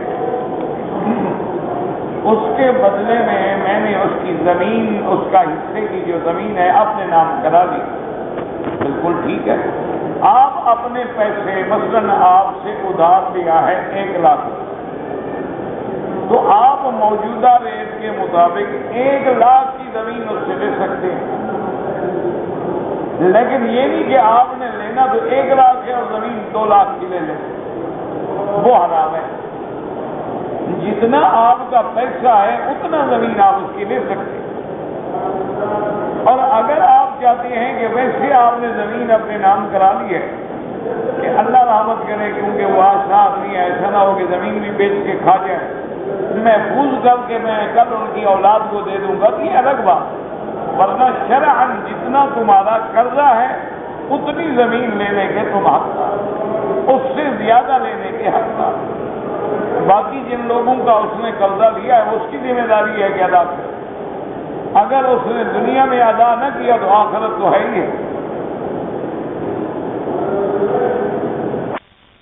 اس کے بدلے میں نے اس کی زمین، اس کا حصے کی جو زمین ہے اپنے نام کرا لی۔ بالکل ٹھیک ہے، آپ اپنے پیسے مثلاً آپ سے ادھار لیا ہے 1 لاکھ، تو آپ موجودہ ریٹ کے مطابق 1 لاکھ کی زمین اس سے لے سکتے ہیں، لیکن یہ نہیں کہ آپ نے لینا تو 1 لاکھ ہے اور زمین 2 لاکھ کی لے لیں، وہ حرام ہے۔ جتنا آپ کا پیسہ ہے اتنا زمین آپ اس کی لے سکتے ہیں، اور اگر آپ چاہتے ہیں کہ ویسے آپ نے زمین اپنے نام کرا لی ہے کہ اللہ رحمت کرے، کیونکہ وہ آشنا آدمی ہے، ایسا نہ ہو کہ زمین بھی بیچ کے کھا جائے، محفوظ کر کے میں کل ان کی اولاد کو دے دوں گا، تو یہ الگ بات، ورنہ شرعاً جتنا تمہارا قرضہ ہے اتنی زمین لینے کے تم حقدار، اس سے زیادہ لینے کے حقدار۔ باقی جن لوگوں کا اس نے قرضہ لیا ہے اس کی ذمہ داری ہے کہ ادا کرے، اگر اس نے دنیا میں ادا نہ کیا تو آخرت تو ہے ہی ہے۔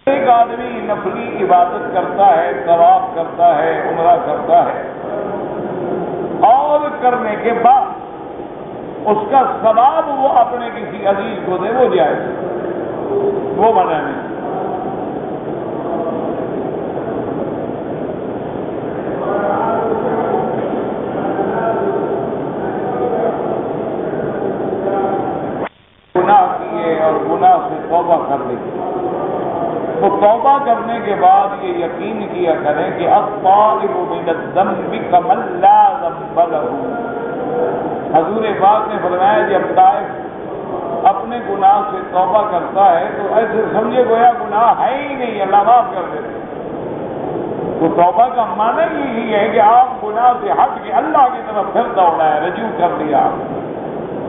ایک آدمی نفلی عبادت کرتا ہے، طواف کرتا ہے، عمرہ کرتا ہے، اور کرنے کے بعد اس کا ثواب وہ اپنے کسی عزیز کو دے، وہ جائز، وہ منع نہیں۔ گناہ کیے اور گناہ سے توبہ کر لی، تو توبہ کرنے کے بعد یہ یقین کیا کریں کہ الطائب من الذنب کمن لا ذنب لہ۔ حضور پاک نے فرمایا جب تائب اپنے گناہ سے توبہ کرتا ہے تو ایسے سمجھے گویا گناہ ہے ہی نہیں، اللہ معاف کر دیتے۔ تو توبہ کا معنی یہی ہے کہ آپ گناہ سے ہٹ کے اللہ کی طرف پھر دوڑا ہے، رجوع کر لیا،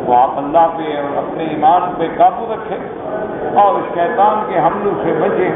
تو آپ اللہ پہ اور اپنے ایمان پہ قابو رکھیں اور شیطان کے حملوں سے بچیں۔